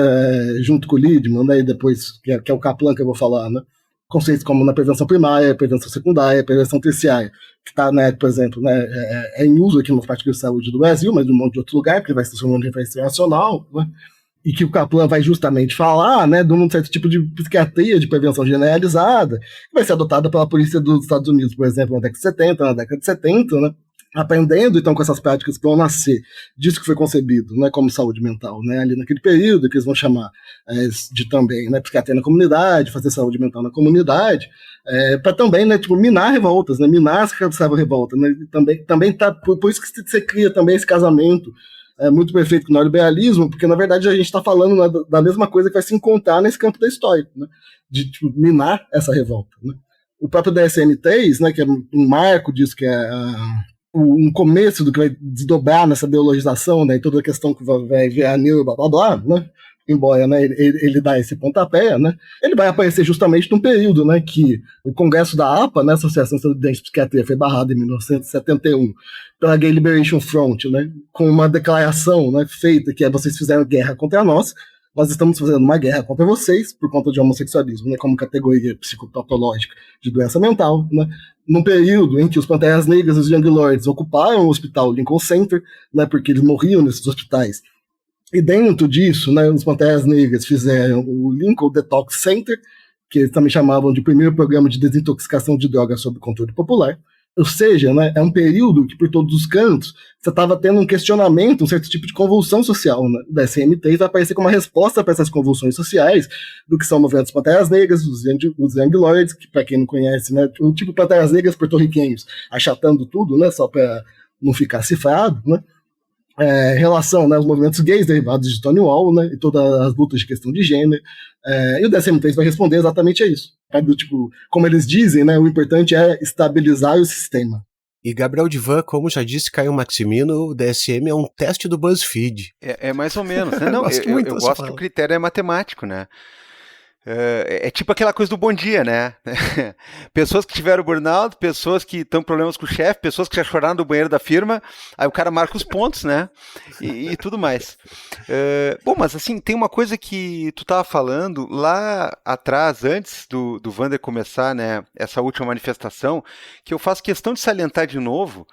junto com o Liebman, né, e depois, que é o Kaplan que eu vou falar, né, conceitos como na prevenção primária, prevenção secundária, prevenção terciária, que está, né, por exemplo, né, em uso aqui nas práticas de saúde do Brasil, mas de um monte de outro lugar, porque vai se transformando em referência internacional, né, e que o Kaplan vai justamente falar, né, de um certo tipo de psiquiatria de prevenção generalizada, que vai ser adotada pela polícia dos Estados Unidos, por exemplo, na década de 70, né, aprendendo então com essas práticas que vão nascer disso que foi concebido, né, como saúde mental, né, ali naquele período que eles vão chamar de também, né, psiquiatria na comunidade, fazer saúde mental na comunidade, para também, né, tipo, minar revoltas, né, minar as que observam revolta, né, também tá, por isso que você cria também esse casamento muito perfeito com o neoliberalismo, porque na verdade a gente está falando, né, da mesma coisa que vai se encontrar nesse campo da história, né, de tipo, minar essa revolta, né. O próprio DSM-3, né, que é um marco disso, que é um começo do que vai desdobrar nessa biologização, né, e toda a questão que vai virar neuro, blá, blá, blá, né, embora, né, ele dá esse pontapé, né, ele vai aparecer justamente num período, né, que o Congresso da APA, né, Associação Estadunidense de Psiquiatria, foi barrado em 1971 pela Gay Liberation Front, né, com uma declaração, né, feita que vocês fizeram guerra contra nós estamos fazendo uma guerra contra vocês por conta de homossexualismo, né, como categoria psicopatológica de doença mental, né, num período em que os Panteras Negras e os Young Lords ocuparam o hospital Lincoln Center, né, porque eles morriam nesses hospitais. E dentro disso, né, os Panteras Negras fizeram o Lincoln Detox Center, que eles também chamavam de primeiro programa de desintoxicação de drogas sob controle popular. Ou seja, né, é um período que, por todos os cantos, você estava tendo um questionamento, um certo tipo de convulsão social, né? O DSM-3 vai aparecer como uma resposta para essas convulsões sociais do que são o movimento dos Panteras Negras, os Young Lords, que, para quem não conhece, né, o tipo Panteras Negras porto-riquenhos, achatando tudo, né, só para não ficar cifrado, né? Relação, né, aos movimentos gays derivados de Stonewall, né, e todas as lutas de questão de gênero, e o DSM-3 vai responder exatamente a isso. Do tipo, como eles dizem, né, o importante é estabilizar o sistema. E Gabriel Divan, como já disse Caio Maximino, o DSM é um teste do BuzzFeed. É mais ou menos, né? Não, eu gosto que o critério é matemático, né? É tipo aquela coisa do bom dia, né? Pessoas que tiveram burnout, pessoas que estão com problemas com o chefe, pessoas que já choraram do banheiro da firma, aí o cara marca os pontos, né? E tudo mais. Bom, mas assim, tem uma coisa que tu tava falando lá atrás, antes do Wander começar, né, essa última manifestação, que eu faço questão de salientar de novo,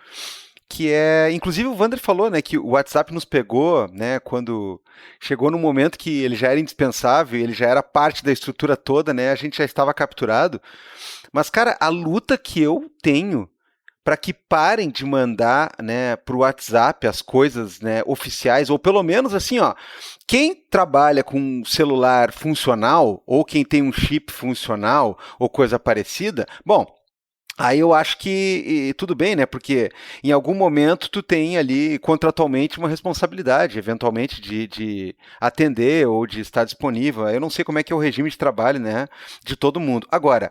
que é, inclusive o Wander falou, né, que o WhatsApp nos pegou, né, quando chegou no momento que ele já era indispensável, ele já era parte da estrutura toda, né, a gente já estava capturado. Mas, cara, a luta que eu tenho para que parem de mandar, né, para o WhatsApp as coisas, né, oficiais, ou pelo menos assim, ó, quem trabalha com um celular funcional, ou quem tem um chip funcional, ou coisa parecida, bom, aí eu acho que tudo bem, né? Porque em algum momento tu tem ali contratualmente uma responsabilidade, eventualmente de atender ou de estar disponível. Eu não sei como é que é o regime de trabalho, né, de todo mundo. Agora,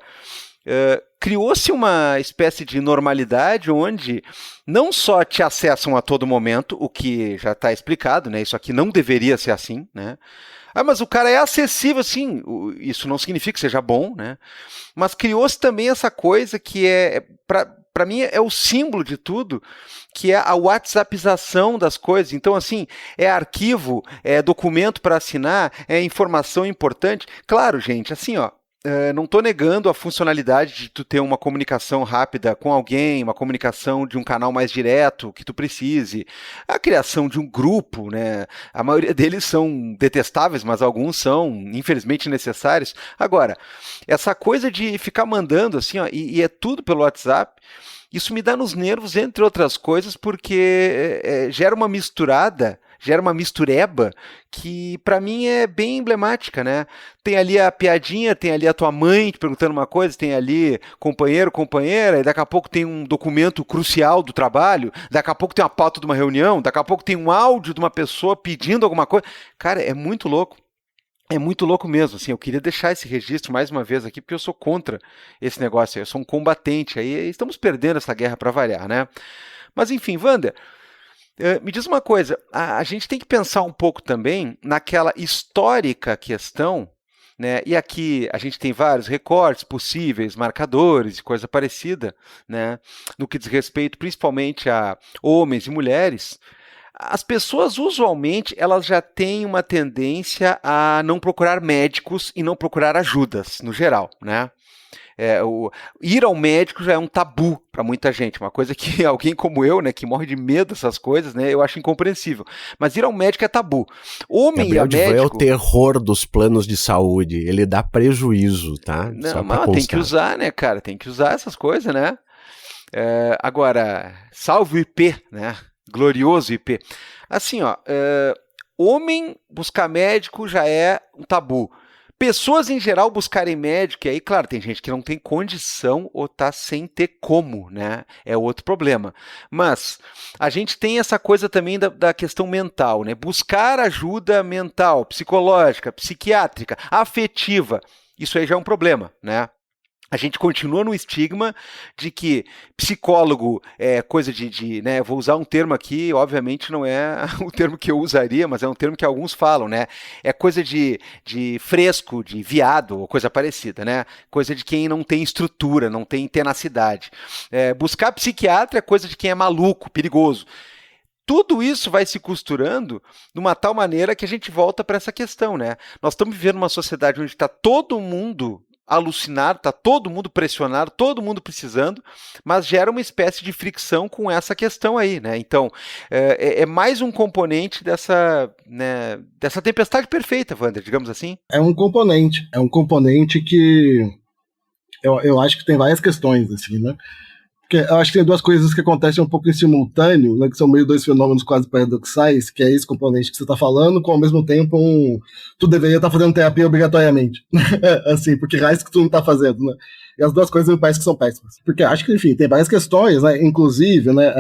criou-se uma espécie de normalidade onde não só te acessam a todo momento, o que já está explicado, né? Isso aqui não deveria ser assim, né? Mas o cara é acessível, sim, isso não significa que seja bom, né? Mas criou-se também essa coisa que para mim é o símbolo de tudo, que é a WhatsAppização das coisas. Então, assim, é arquivo, é documento para assinar, é informação importante. Claro, gente, assim, ó, não estou negando a funcionalidade de tu ter uma comunicação rápida com alguém, uma comunicação de um canal mais direto que tu precise, a criação de um grupo, né? A maioria deles são detestáveis, mas alguns são, infelizmente, necessários. Agora, essa coisa de ficar mandando assim, ó, e é tudo pelo WhatsApp, isso me dá nos nervos, entre outras coisas, porque gera uma misturada, gera uma mistureba que para mim é bem emblemática, né? Tem ali a piadinha, tem ali a tua mãe te perguntando uma coisa, tem ali companheiro, companheira, e daqui a pouco tem um documento crucial do trabalho, daqui a pouco tem uma pauta de uma reunião, daqui a pouco tem um áudio de uma pessoa pedindo alguma coisa. Cara, é muito louco. É muito louco mesmo, assim, eu queria deixar esse registro mais uma vez aqui, porque eu sou contra esse negócio, eu sou um combatente, aí estamos perdendo essa guerra para variar, né? Mas enfim, Wander, me diz uma coisa, a gente tem que pensar um pouco também naquela histórica questão, né? E aqui a gente tem vários recortes possíveis, marcadores e coisa parecida, né? No que diz respeito principalmente a homens e mulheres. As pessoas, usualmente, elas já têm uma tendência a não procurar médicos e não procurar ajudas, no geral, né? Ir ao médico já é um tabu para muita gente, uma coisa que alguém como eu, né, que morre de medo dessas coisas, né, eu acho incompreensível. Mas ir ao médico é tabu. Homem Gabriel e a médico... é o terror dos planos de saúde, ele dá prejuízo, tá? Não, mas tem que usar, né, cara, tem que usar essas coisas, né? Agora, salve o IP, né? Glorioso IP. Assim, ó, homem buscar médico já é um tabu. Pessoas em geral buscarem médico, e aí, claro, tem gente que não tem condição ou tá sem ter como, né? É outro problema. Mas a gente tem essa coisa também da questão mental, né? Buscar ajuda mental, psicológica, psiquiátrica, afetiva. Isso aí já é um problema, né? A gente continua no estigma de que psicólogo é coisa né, vou usar um termo aqui, obviamente não é o termo que eu usaria, mas é um termo que alguns falam, né? É coisa de fresco, de viado, ou coisa parecida, né? Coisa de quem não tem estrutura, não tem tenacidade. Buscar psiquiatra é coisa de quem é maluco, perigoso. Tudo isso vai se costurando de uma tal maneira que a gente volta para essa questão, né? Nós estamos vivendo uma sociedade onde está todo mundo alucinado, está todo mundo pressionado, todo mundo precisando, mas gera uma espécie de fricção com essa questão aí, né? Então, é mais um componente dessa tempestade perfeita, Wander, digamos assim. É um componente que eu acho que tem várias questões, assim, né? Porque eu acho que tem duas coisas que acontecem um pouco em simultâneo, né, que são meio dois fenômenos quase paradoxais, que é esse componente que você está falando, com ao mesmo tempo tu deveria estar fazendo terapia obrigatoriamente, assim, porque raiz que tu não está fazendo, né? E as duas coisas me parecem que são péssimas. Porque acho que, enfim, tem várias questões, né? Inclusive, né,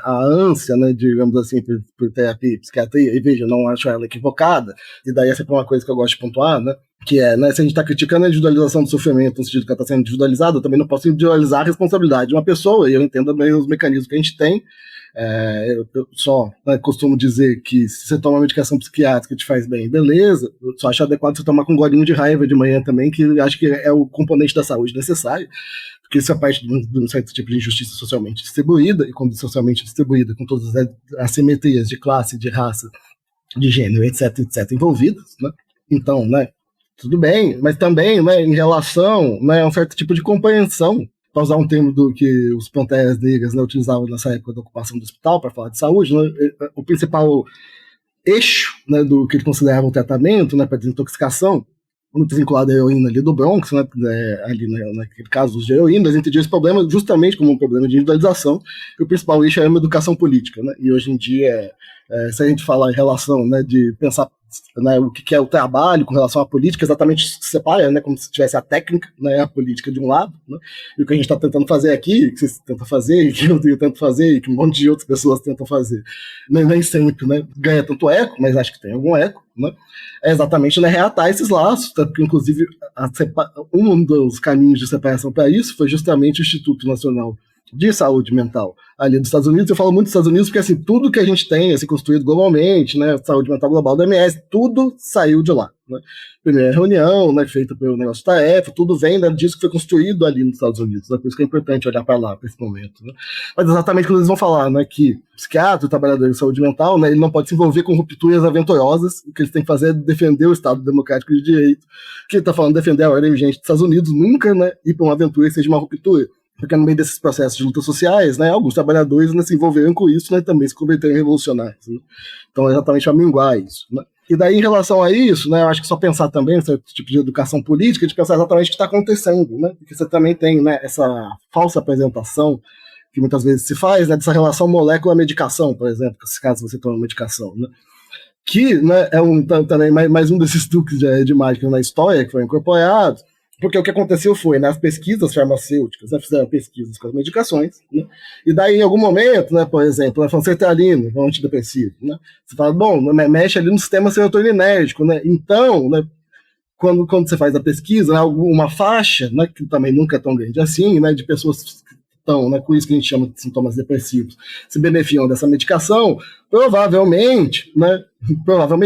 a ânsia, né, digamos assim, por terapia e psiquiatria, e veja, não acho ela equivocada, e daí essa é uma coisa que eu gosto de pontuar, né? Que é, né, se a gente está criticando a individualização do sofrimento, no sentido que ela está sendo individualizada, eu também não posso individualizar a responsabilidade de uma pessoa, e eu entendo bem os mecanismos que a gente tem. Eu só costumo dizer que se você toma uma medicação psiquiátrica que te faz bem, beleza, eu só acho adequado você tomar com um golinho de raiva de manhã também, que eu acho que é o componente da saúde necessário, porque isso é parte de um certo tipo de injustiça socialmente distribuída, e quando socialmente distribuída, com todas as assimetrias de classe, de raça, de gênero, etc, envolvidas, né? Então, né, tudo bem, mas também, né, em relação, né, a um certo tipo de compreensão, para usar um termo do que os Panteras Negras, né, utilizavam nessa época da ocupação do hospital para falar de saúde, né, o principal eixo, né, do que eles consideravam o tratamento, né, para desintoxicação, muito vinculado à heroína ali do Bronx, né, ali, né, naquele caso de heroína, eles entendiam esse problema justamente como um problema de individualização, e o principal eixo era uma educação política, né, e hoje em dia, se a gente falar em relação, né, de pensar, né, o que é o trabalho com relação à política, exatamente se separa, né, como se tivesse a técnica, né, a política de um lado, né, e o que a gente está tentando fazer aqui, que você tenta fazer, e que eu tento fazer, e que um monte de outras pessoas tentam fazer, nem sempre, né, ganha tanto eco, mas acho que tem algum eco, né, é exatamente, né, reatar esses laços, tá, porque inclusive um dos caminhos de separação para isso foi justamente o Instituto Nacional de Saúde Mental ali dos Estados Unidos. Eu falo muito dos Estados Unidos porque assim, tudo que a gente tem assim, construído globalmente, né, saúde mental global da OMS, tudo saiu de lá, né? Primeira reunião, né, feita pelo negócio de tarefa, tudo vem, né, disso que foi construído ali nos Estados Unidos, né? Por isso que é importante olhar para lá, para esse momento, né? Mas exatamente quando eles vão falar, né, que o psiquiatra, o trabalhador de saúde mental, né, ele não pode se envolver com rupturas aventurosas, o que eles têm que fazer é defender o Estado Democrático de Direito, que ele está falando defender a ordem vigente dos Estados Unidos, nunca, né, ir para uma aventura que seja uma ruptura. Porque no meio desses processos de lutas sociais, né, alguns trabalhadores, né, se envolveram com isso, né, também se converteram em revolucionários, né? Então, exatamente para minguar isso, né? E daí, em relação a isso, né, eu acho que só pensar também nesse tipo de educação política, de pensar exatamente o que está acontecendo, né? Porque você também tem, né, essa falsa apresentação que muitas vezes se faz, né, dessa relação molécula-medicação, por exemplo, caso você tome medicação, né? Que, né, é também mais um desses truques de mágica na história que foi incorporado. Porque o que aconteceu foi, né, as pesquisas farmacêuticas, né, fizeram pesquisas com as medicações, né, e daí em algum momento, né, por exemplo, a sertralina, um antidepressivo, né, você fala, bom, mexe ali no sistema serotoninérgico, né, então, né, quando você faz a pesquisa, né, uma faixa, né, que também nunca é tão grande assim, né, de pessoas que estão, né, com isso que a gente chama de sintomas depressivos, se beneficiam dessa medicação, provavelmente,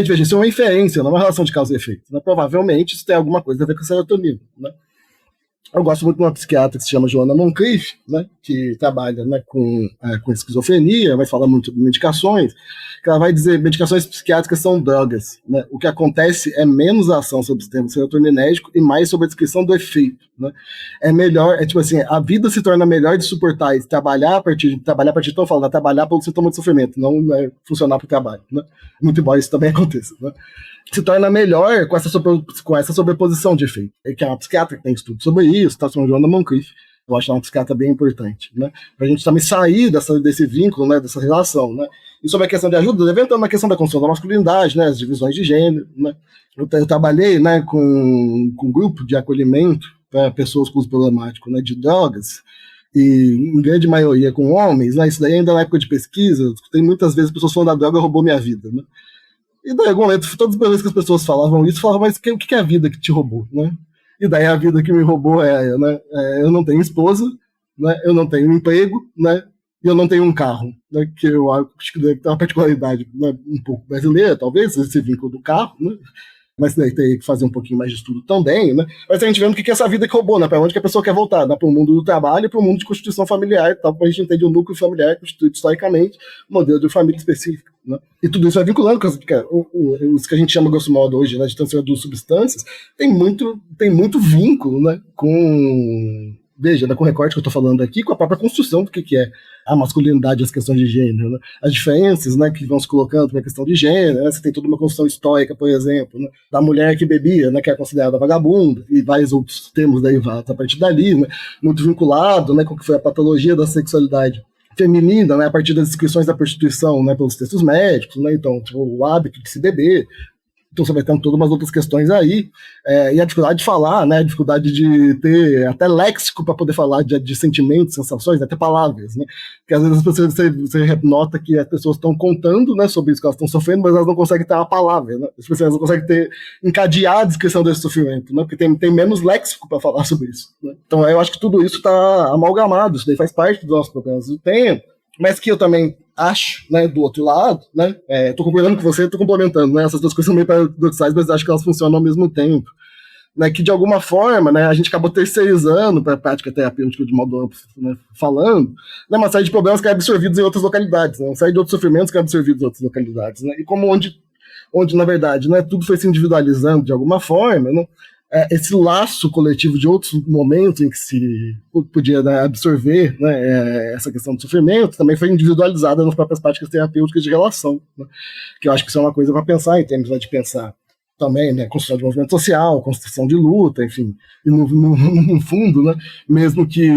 veja, isso é uma inferência, não é uma relação de causa e efeito, né? Provavelmente isso tem alguma coisa a ver com a serotonina, né? Eu gosto muito de uma psiquiatra que se chama Joanna Moncrief, né, que trabalha, né, com esquizofrenia, vai falar muito de medicações, que ela vai dizer que medicações psiquiátricas são drogas, né? O que acontece é menos a ação sobre o sistema serotoninérgico e mais sobre a descrição do efeito, né? É melhor, tipo assim, a vida se torna melhor de suportar e trabalhar a partir, então eu falo, né, trabalhar pelo sintoma de sofrimento, não funcionar para o trabalho, né? Muito embora isso também aconteça, né? Se torna melhor com essa sobreposição de efeito. É que é uma psiquiatra que tem estudo sobre isso, tá? São Joana Moncrief, Eu acho uma psiquiatra bem importante, né? Pra gente também sair desse vínculo, né? Dessa relação, né? E sobre a questão de ajuda, levantando a questão da construção da masculinidade, né? As divisões de gênero, né? Eu trabalhei, né, com um grupo de acolhimento para pessoas com uso problemático, né, de drogas, e em grande maioria com homens, né? Isso daí ainda na época de pesquisa, tem muitas vezes pessoas falando: a droga roubou minha vida, né? E daí, algum momento, todas as vezes que as pessoas falavam isso, falavam: mas o que é a vida que te roubou, né? E daí a vida que me roubou né, eu não tenho esposa, né, eu não tenho emprego, né, e eu não tenho um carro, né, que eu acho que tem uma particularidade, né, um pouco brasileira, talvez, esse vínculo do carro, né, mas daí teria que fazer um pouquinho mais de estudo também, né, mas a gente vendo o que é essa vida que roubou, né, para onde que a pessoa quer voltar, né, para o mundo do trabalho e para o mundo de constituição familiar, tal, para a gente entender o núcleo familiar constituído historicamente, o modelo de família específico. Né? E tudo isso vai vinculando com os que a gente chama, grosso modo, hoje, né, de transferidor de substâncias, tem muito vínculo, né, com, veja, né, com o recorte que eu estou falando aqui, com a própria construção do que é a masculinidade e as questões de gênero, né? As diferenças, né, que vão se colocando na questão de gênero, né? Você tem toda uma construção histórica, por exemplo, né, da mulher que bebia, né, que é considerada vagabunda, e vários outros termos derivados a partir dali, né, muito vinculado, né, com o que foi a patologia da sexualidade feminina, né, a partir das descrições da prostituição, né, pelos textos médicos, né, então, tipo, o hábito de se beber. Então você vai tendo todas umas outras questões aí, e a dificuldade de falar, né, a dificuldade de ter até léxico para poder falar de sentimentos, sensações, até palavras, né, porque às vezes as pessoas, você nota que as pessoas estão contando, né, sobre isso que elas estão sofrendo, mas elas não conseguem ter uma palavra, né, as pessoas não conseguem encadear a descrição desse sofrimento, né, porque tem menos léxico para falar sobre isso, né. Então eu acho que tudo isso está amalgamado, isso daí faz parte dos nossos problemas do tempo, mas que eu também acho, né, do outro lado, né, tô concordando com você, tô complementando, né, essas duas coisas são meio paradoxais, mas acho que elas funcionam ao mesmo tempo, né, que de alguma forma, né, a gente acabou terceirizando para a prática terapêutica de modo amplo, né, falando, né, uma série de problemas que é absorvidos em outras localidades, né, uma série de outros sofrimentos que é absorvidos em outras localidades, né, e como onde na verdade, né, tudo foi se individualizando de alguma forma, né, esse laço coletivo de outros momentos em que se podia, né, absorver, né, essa questão do sofrimento também foi individualizada nas próprias práticas terapêuticas de relação, né, que eu acho que isso é uma coisa para pensar em termos, né, de pensar também, né, construção de movimento social, construção de luta, enfim, e no fundo, né, mesmo que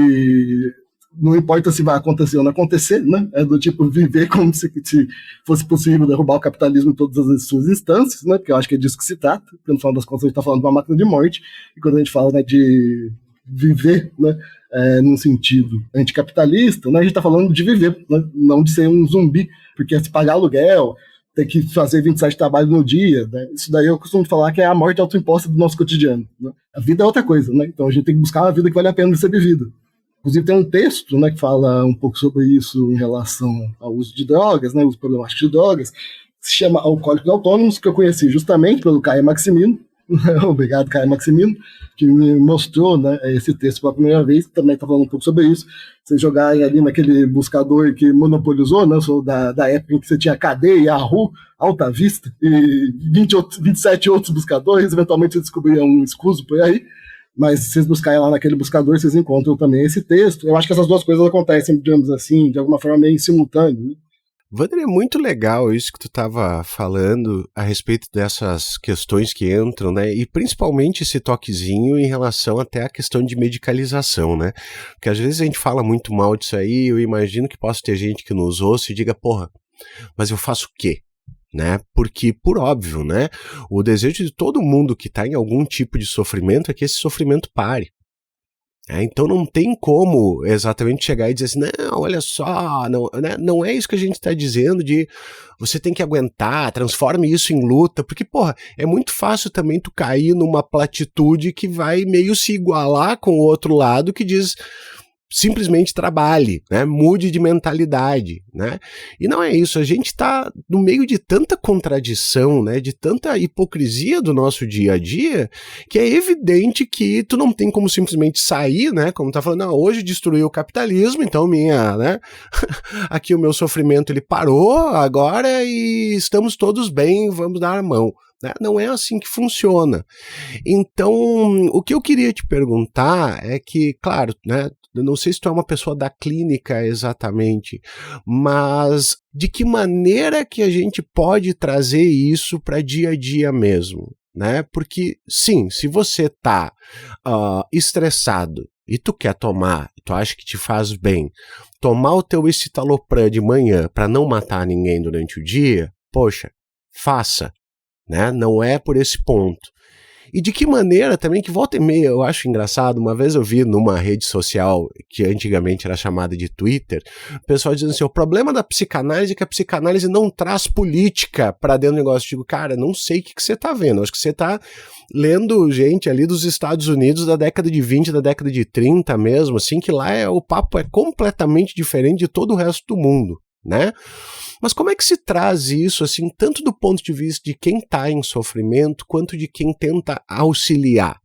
não importa se vai acontecer ou não acontecer, né? É do tipo viver como se fosse possível derrubar o capitalismo em todas as suas instâncias, né? Porque eu acho que é disso que se trata, porque no final das contas a gente está falando de uma máquina de morte, e quando a gente fala, né, de viver, né, num sentido anticapitalista, né, a gente está falando de viver, né, não de ser um zumbi, porque se pagar aluguel, ter que fazer 27 trabalhos no dia, né? Isso daí eu costumo falar que é a morte autoimposta do nosso cotidiano, né? A vida é outra coisa, né? Então a gente tem que buscar uma vida que vale a pena de ser vivida. Inclusive tem um texto, né, que fala um pouco sobre isso em relação ao uso de drogas, né, uso problemático de drogas, que se chama Alcoólicos Autônomos, que eu conheci justamente pelo Caio Maximino. Obrigado, Caio Maximino, que me mostrou, né, esse texto pela primeira vez, também está falando um pouco sobre isso. Vocês jogarem ali naquele buscador que monopolizou, né, da época em que você tinha KD, Yahoo, Alta Vista, e 27 outros buscadores, eventualmente você descobria um escuso por aí. Mas se vocês buscarem lá naquele buscador, vocês encontram também esse texto. Eu acho que essas duas coisas acontecem, digamos assim, de alguma forma meio em simultâneo, né? Wander, é muito legal isso que tu estava falando a respeito dessas questões que entram, né? E principalmente esse toquezinho em relação até à questão de medicalização, né? Porque às vezes a gente fala muito mal disso aí, eu imagino que possa ter gente que nos ouça e diga, porra, mas eu faço o quê? Né? Porque, por óbvio, né, o desejo de todo mundo que está em algum tipo de sofrimento é que esse sofrimento pare. Então não tem como exatamente chegar e dizer assim, não, olha só, não, né, não é isso que a gente está dizendo de você tem que aguentar, transforme isso em luta, porque, porra, é muito fácil também tu cair numa platitude que vai meio se igualar com o outro lado que diz simplesmente trabalhe, né? Mude de mentalidade, né? E não é isso, a gente está no meio de tanta contradição, né? De tanta hipocrisia do nosso dia a dia, que é evidente que tu não tem como simplesmente sair, né? Como tá falando, não, hoje destruiu o capitalismo, então né? Aqui o meu sofrimento ele parou agora e estamos todos bem, vamos dar a mão. Não é assim que funciona. Então, o que eu queria te perguntar é que, claro, né? Eu não sei se tu é uma pessoa da clínica exatamente, mas de que maneira que a gente pode trazer isso para dia a dia mesmo, né? Porque, sim, se você está estressado, e tu quer tomar, tu acha que te faz bem, tomar o teu escitalopram de manhã para não matar ninguém durante o dia, poxa, faça, né? Não é por esse ponto. E de que maneira também, que volta e meia eu acho engraçado, uma vez eu vi numa rede social que antigamente era chamada de Twitter, o pessoal dizendo assim, o problema da psicanálise é que a psicanálise não traz política para dentro do negócio. Eu digo, cara, não sei o que você tá vendo, acho que você tá lendo gente ali dos Estados Unidos da década de 20, da década de 30 mesmo, assim, que lá o papo é completamente diferente de todo o resto do mundo, né? Mas como é que se traz isso, assim, tanto do ponto de vista de quem está em sofrimento, quanto de quem tenta auxiliar?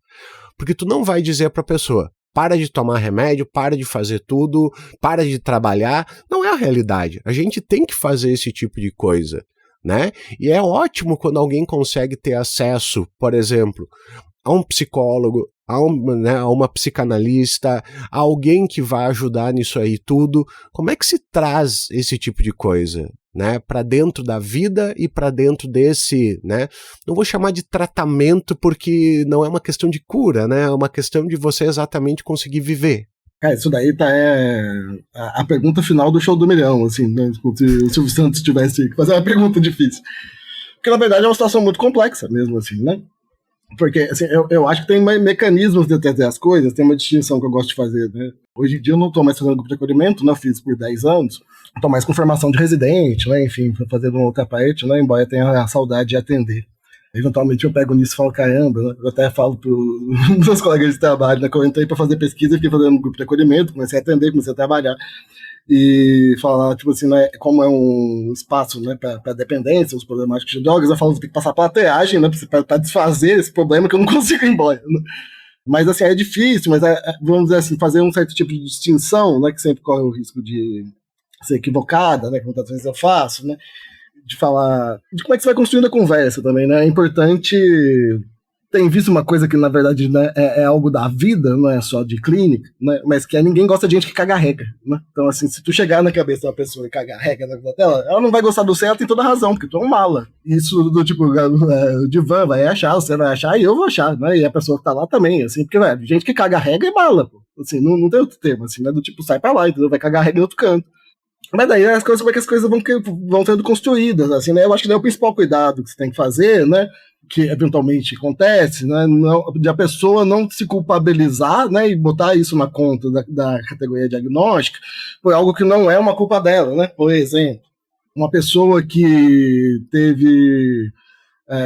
Porque tu não vai dizer para a pessoa, para de tomar remédio, para de fazer tudo, para de trabalhar. Não é a realidade. A gente tem que fazer esse tipo de coisa, né? E é ótimo quando alguém consegue ter acesso, por exemplo, a um psicólogo, a uma psicanalista, a alguém que vai ajudar nisso aí tudo. Como é que se traz esse tipo de coisa, né, para dentro da vida e para dentro desse, né, não vou chamar de tratamento porque não é uma questão de cura, né, é uma questão de você exatamente conseguir viver. Cara, isso daí a pergunta final do Show do Milhão, assim, né, se o Silvio Santos tivesse que fazer uma pergunta difícil. Porque, na verdade, é uma situação muito complexa mesmo, assim, né? Porque, assim, eu acho que tem mecanismos de entender as coisas, tem uma distinção que eu gosto de fazer, né? Hoje em dia eu não estou mais fazendo grupo de acolhimento, né? Eu fiz por 10 anos, estou mais com formação de residente, né? Enfim, fazendo uma outra parte, né? Embora eu tenha a saudade de atender. Eventualmente eu pego nisso e falo, caramba, né? Eu até falo para os meus colegas de trabalho, né? Que eu entrei para fazer pesquisa, fiquei fazendo um grupo de acolhimento, comecei a atender, comecei a trabalhar. E falar, tipo assim, né, como é um espaço, né, para dependência, os problemáticos de drogas, eu falo que tem que passar pela triagem, né, para desfazer esse problema que eu não consigo ir embora. Né? Mas, assim, é difícil, mas vamos dizer assim, fazer um certo tipo de distinção, né, que sempre corre o risco de ser equivocada, né, que muitas vezes eu faço, né, de falar de como é que você vai construindo a conversa também, né, é importante. Tem visto uma coisa que, na verdade, né, é algo da vida, não é só de clínica, né, mas que ninguém gosta de gente que caga regra, né? Então, assim, se tu chegar na cabeça de uma pessoa e cagar regra na vida dela, ela não vai gostar do céu, ela tem toda a razão, porque tu é um mala. Isso do tipo, o Divan vai achar, você vai achar e eu vou achar, né? E a pessoa que tá lá também, assim, porque, velho, gente que caga regra é mala, pô. Assim, não tem outro termo, assim, né? Do tipo, sai pra lá, entendeu? Vai cagar regra em outro canto. Mas daí as coisas, como é que as coisas vão sendo construídas, assim, né? Eu acho que daí o principal cuidado que você tem que fazer, né? Que eventualmente acontece, né, de a pessoa não se culpabilizar, né, e botar isso na conta da categoria diagnóstica por algo que não é uma culpa dela, né? Por exemplo, uma pessoa que teve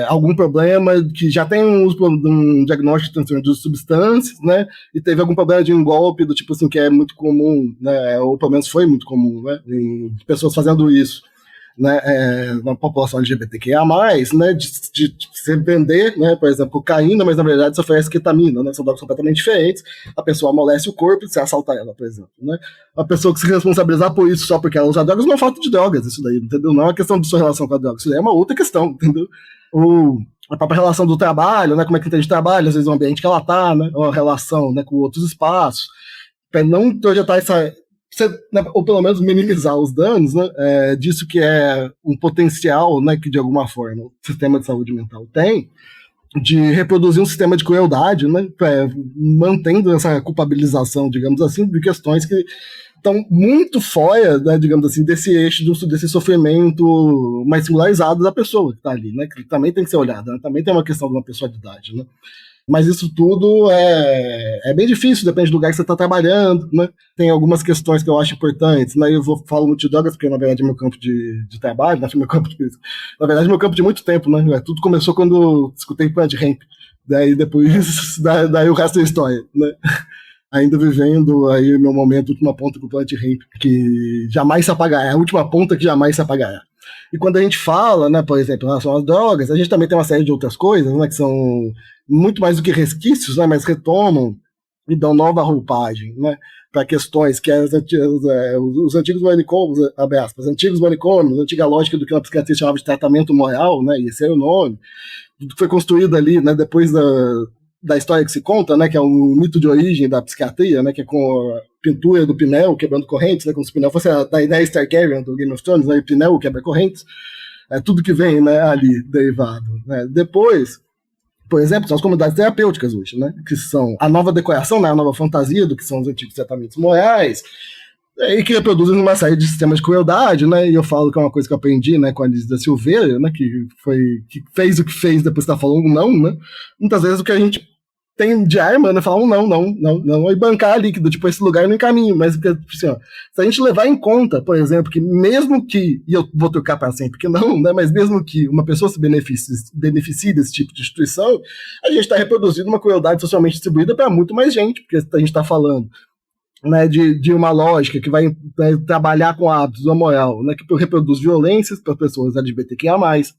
algum problema, que já tem um diagnóstico de transtorno de substâncias, né, e teve algum problema de um golpe do tipo assim, que é muito comum, né, ou pelo menos foi muito comum, né, em pessoas fazendo isso, né, na população LGBTQIA+, né, de se vender, né, por exemplo, cocaína, mas na verdade se oferece ketamina, né, são drogas completamente diferentes, a pessoa amolece o corpo e se assalta ela, por exemplo, né, a pessoa que se responsabilizar por isso só porque ela usa drogas, não é falta de drogas, isso daí, entendeu, não é uma questão de sua relação com a droga, isso daí é uma outra questão, entendeu, ou a própria relação do trabalho, né, como é que entende trabalho, às vezes o ambiente que ela tá, né, ou a relação, né, com outros espaços, para não projetar essa... ou pelo menos minimizar os danos, né, disso que é um potencial, né, que de alguma forma o sistema de saúde mental tem, de reproduzir um sistema de crueldade, né, mantendo essa culpabilização, digamos assim, de questões que estão muito fora, né, digamos assim, desse eixo, desse sofrimento mais singularizado da pessoa que está ali, né, que também tem que ser olhada, né, também tem uma questão de uma personalidade, né. Mas isso tudo é bem difícil, depende do lugar que você está trabalhando, né? Tem algumas questões que eu acho importantes, né? Eu falo muito de drogas, porque na verdade é meu campo de trabalho, né? Meu campo de... Na verdade, meu campo de muito tempo, né? Tudo começou quando eu escutei Plant Ramp. Daí depois, daí o resto é história, né? Ainda vivendo aí meu momento, última ponta com o Plant Ramp, que jamais se apagará, é a última ponta que jamais se apagará. E quando a gente fala, né, por exemplo, em relação às drogas, a gente também tem uma série de outras coisas, né, que são muito mais do que resquícios, né, mas retomam e dão nova roupagem, né, para questões que os antigos manicômios, abre aspas, antigos manicômios, a antiga lógica do que a psiquiatria chamava de tratamento moral, né, e esse é o nome, tudo que foi construído ali, né, depois da história que se conta, né, que é um mito de origem da psiquiatria, né, que é com a pintura do Pinel quebrando correntes, né, como se o Pinel fosse da ideia Targaryen do Game of Thrones, né, e Pinel quebra correntes, tudo que vem, né, ali derivado, né. Depois por exemplo, são as comunidades terapêuticas hoje, né? Que são a nova decoração, né? A nova fantasia do que são os antigos tratamentos morais, e que reproduzem uma série de sistemas de crueldade, né? E eu falo que é uma coisa que eu aprendi, né, com a Liz da Silveira, né, que fez o que fez, depois tá falando não, né? Muitas vezes o que a gente tem de arma, né, falar não, e bancar líquido, tipo, esse lugar no caminho, mas assim, ó, se a gente levar em conta, por exemplo, que mesmo que, e eu vou trocar para sempre que não, né, mas mesmo que uma pessoa se beneficie desse tipo de instituição, a gente está reproduzindo uma crueldade socialmente distribuída para muito mais gente, porque a gente está falando, né, de uma lógica que vai, né, trabalhar com hábitos da moral, né, que reproduz violências para pessoas LGBTQIA+,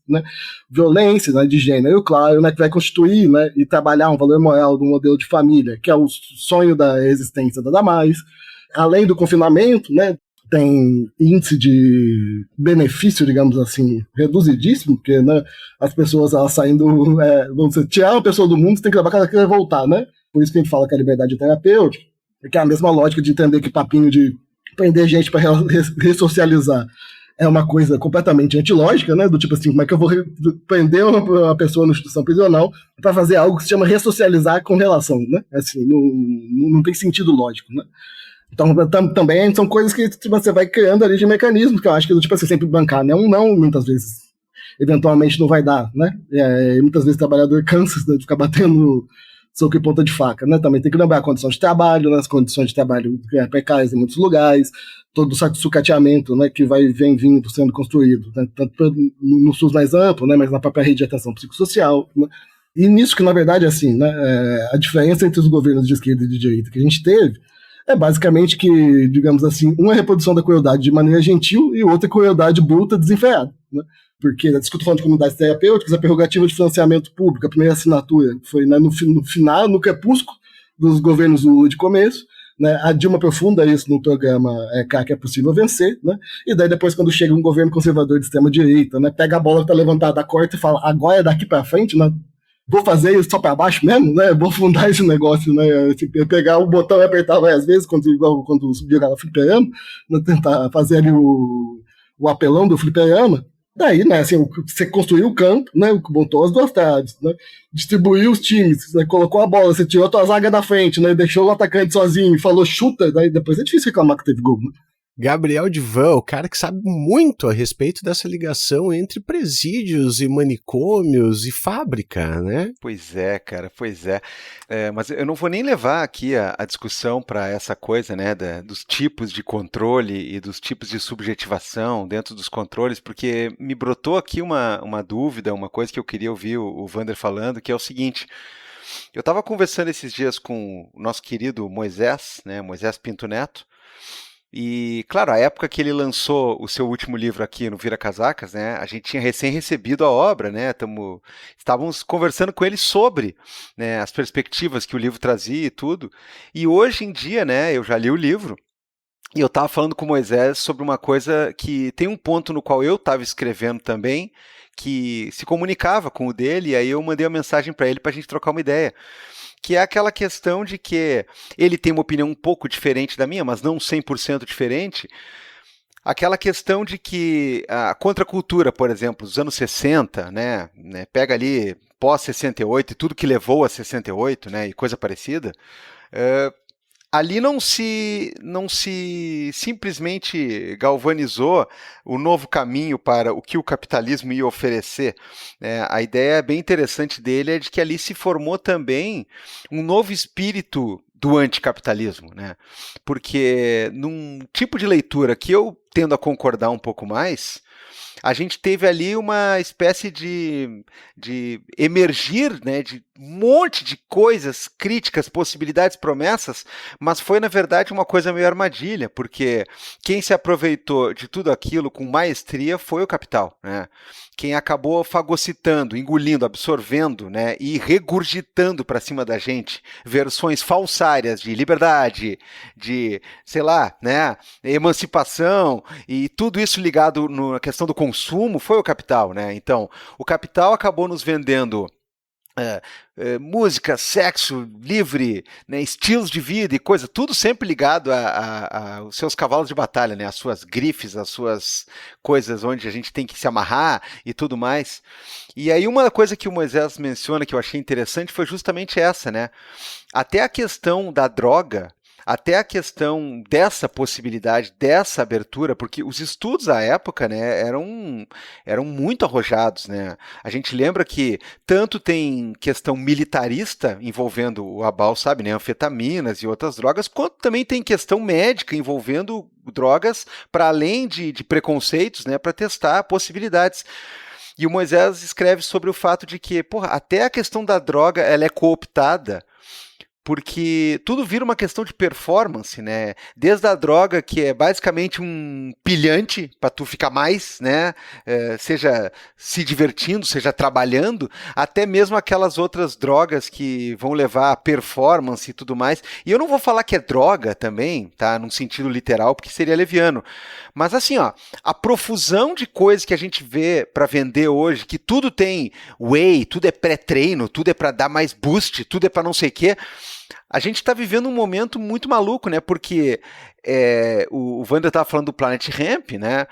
né, violências, né, de gênero, claro, né, que vai constituir, né, e trabalhar um valor moral do modelo de família, que é o sonho da existência da Damares. Além do confinamento, né, tem índice de benefício, digamos assim, reduzidíssimo, porque, né, as pessoas elas saindo, vamos dizer, tirar uma pessoa do mundo, você tem que levar que ela quer voltar, né, por isso que a gente fala que a liberdade terapêutica, que é a mesma lógica de entender que papinho de prender gente para ressocializar é uma coisa completamente antilógica, né? Do tipo assim, como é que eu vou prender uma pessoa na instituição prisional para fazer algo que se chama ressocializar com relação, né? Assim, não tem sentido lógico, né? Então, também são coisas que você vai criando ali de mecanismos, que eu acho que, tipo assim, sempre bancar, né? Não, muitas vezes, eventualmente não vai dar, né? Muitas vezes o trabalhador cansa, né, de ficar batendo soco e ponta de faca, né? Também tem que lembrar a condição de trabalho, né? As condições de trabalho precárias em muitos lugares, todo o sucateamento, né, que vem vindo sendo construído, né? Tanto no SUS mais amplo, né, mas na própria rede de atenção psicossocial, né? E nisso que, na verdade, assim, né, a diferença entre os governos de esquerda e de direita que a gente teve é basicamente que, digamos assim, uma é a reprodução da crueldade de maneira gentil e outra é crueldade bruta desenfreada, né? Porque, estou falando de comunidades terapêuticas, a prerrogativa de financiamento público, a primeira assinatura foi, né, no final, no crepúsculo dos governos Lula de começo, né, a Dilma aprofunda isso no programa que é possível vencer, né, e daí depois quando chega um governo conservador de extrema-direita, né, pega a bola que está levantada, corta e fala, agora é daqui para frente, né, vou fazer isso só para baixo mesmo, né, vou fundar esse negócio, né, pegar o botão e apertar várias vezes, igual quando jogava fliperama, né, tentar fazer ali o apelão do fliperama. Daí, né, assim, você construiu o campo, né, montou as duas trades, né, distribuiu os times, né, colocou a bola, você tirou a tua zaga da frente, né, deixou o atacante sozinho e falou chuta, daí depois é difícil reclamar que teve gol, né? Gabriel Divan, o cara que sabe muito a respeito dessa ligação entre presídios e manicômios e fábrica, né? Pois é, cara, pois é. Mas eu não vou nem levar aqui a discussão para essa coisa, né, dos tipos de controle e dos tipos de subjetivação dentro dos controles, porque me brotou aqui uma dúvida, uma coisa que eu queria ouvir o Wander falando, que é o seguinte. Eu estava conversando esses dias com o nosso querido Moisés, né, Moisés Pinto Neto, e, claro, a época que ele lançou o seu último livro aqui no Vira Casacas, né, a gente tinha recém recebido a obra, né, estávamos conversando com ele sobre, né, as perspectivas que o livro trazia e tudo, e hoje em dia, né, eu já li o livro, e eu estava falando com o Moisés sobre uma coisa que tem um ponto no qual eu estava escrevendo também, que se comunicava com o dele, e aí eu mandei uma mensagem para ele para a gente trocar uma ideia. Que é aquela questão de que ele tem uma opinião um pouco diferente da minha, mas não 100% diferente. Aquela questão de que a contracultura, por exemplo, dos anos 60, né, pega ali pós-68 e tudo que levou a 68, né, e coisa parecida, ali não se simplesmente galvanizou o novo caminho para o que o capitalismo ia oferecer. A ideia bem interessante dele é de que ali se formou também um novo espírito do anticapitalismo, né? Porque num tipo de leitura que eu tendo a concordar um pouco mais, a gente teve ali uma espécie de emergir, né, de um monte de coisas, críticas, possibilidades, promessas, mas foi, na verdade, uma coisa meio armadilha, porque quem se aproveitou de tudo aquilo com maestria foi o capital, né? Quem acabou fagocitando, engolindo, absorvendo, né, e regurgitando para cima da gente versões falsárias de liberdade, de, sei lá, né, emancipação, e tudo isso ligado na questão do consumo, foi o capital, né? Então, o capital acabou nos vendendo música, sexo livre, né, estilos de vida e coisa, tudo sempre ligado aos seus cavalos de batalha, né, as suas grifes, as suas coisas onde a gente tem que se amarrar e tudo mais. E aí uma coisa que o Moisés menciona que eu achei interessante foi justamente essa, né? Até a questão da droga, até a questão dessa possibilidade, dessa abertura, porque os estudos à época, né, eram muito arrojados, né? A gente lembra que tanto tem questão militarista envolvendo o Abal, sabe, né, anfetaminas e outras drogas, quanto também tem questão médica envolvendo drogas para além de preconceitos, né, para testar possibilidades. E o Moisés escreve sobre o fato de que, porra, até a questão da droga ela é cooptada, porque tudo vira uma questão de performance, né? Desde a droga, que é basicamente um pilhante para tu ficar mais, né? Seja se divertindo, seja trabalhando, até mesmo aquelas outras drogas que vão levar a performance e tudo mais. E eu não vou falar que é droga também, tá? Num sentido literal, porque seria leviano. Mas assim, ó, a profusão de coisas que a gente vê para vender hoje, que tudo tem whey, tudo é pré-treino, tudo é para dar mais boost, tudo é para não sei o quê. A gente está vivendo um momento muito maluco, né? Porque o Wander estava falando do Planet Hemp, né?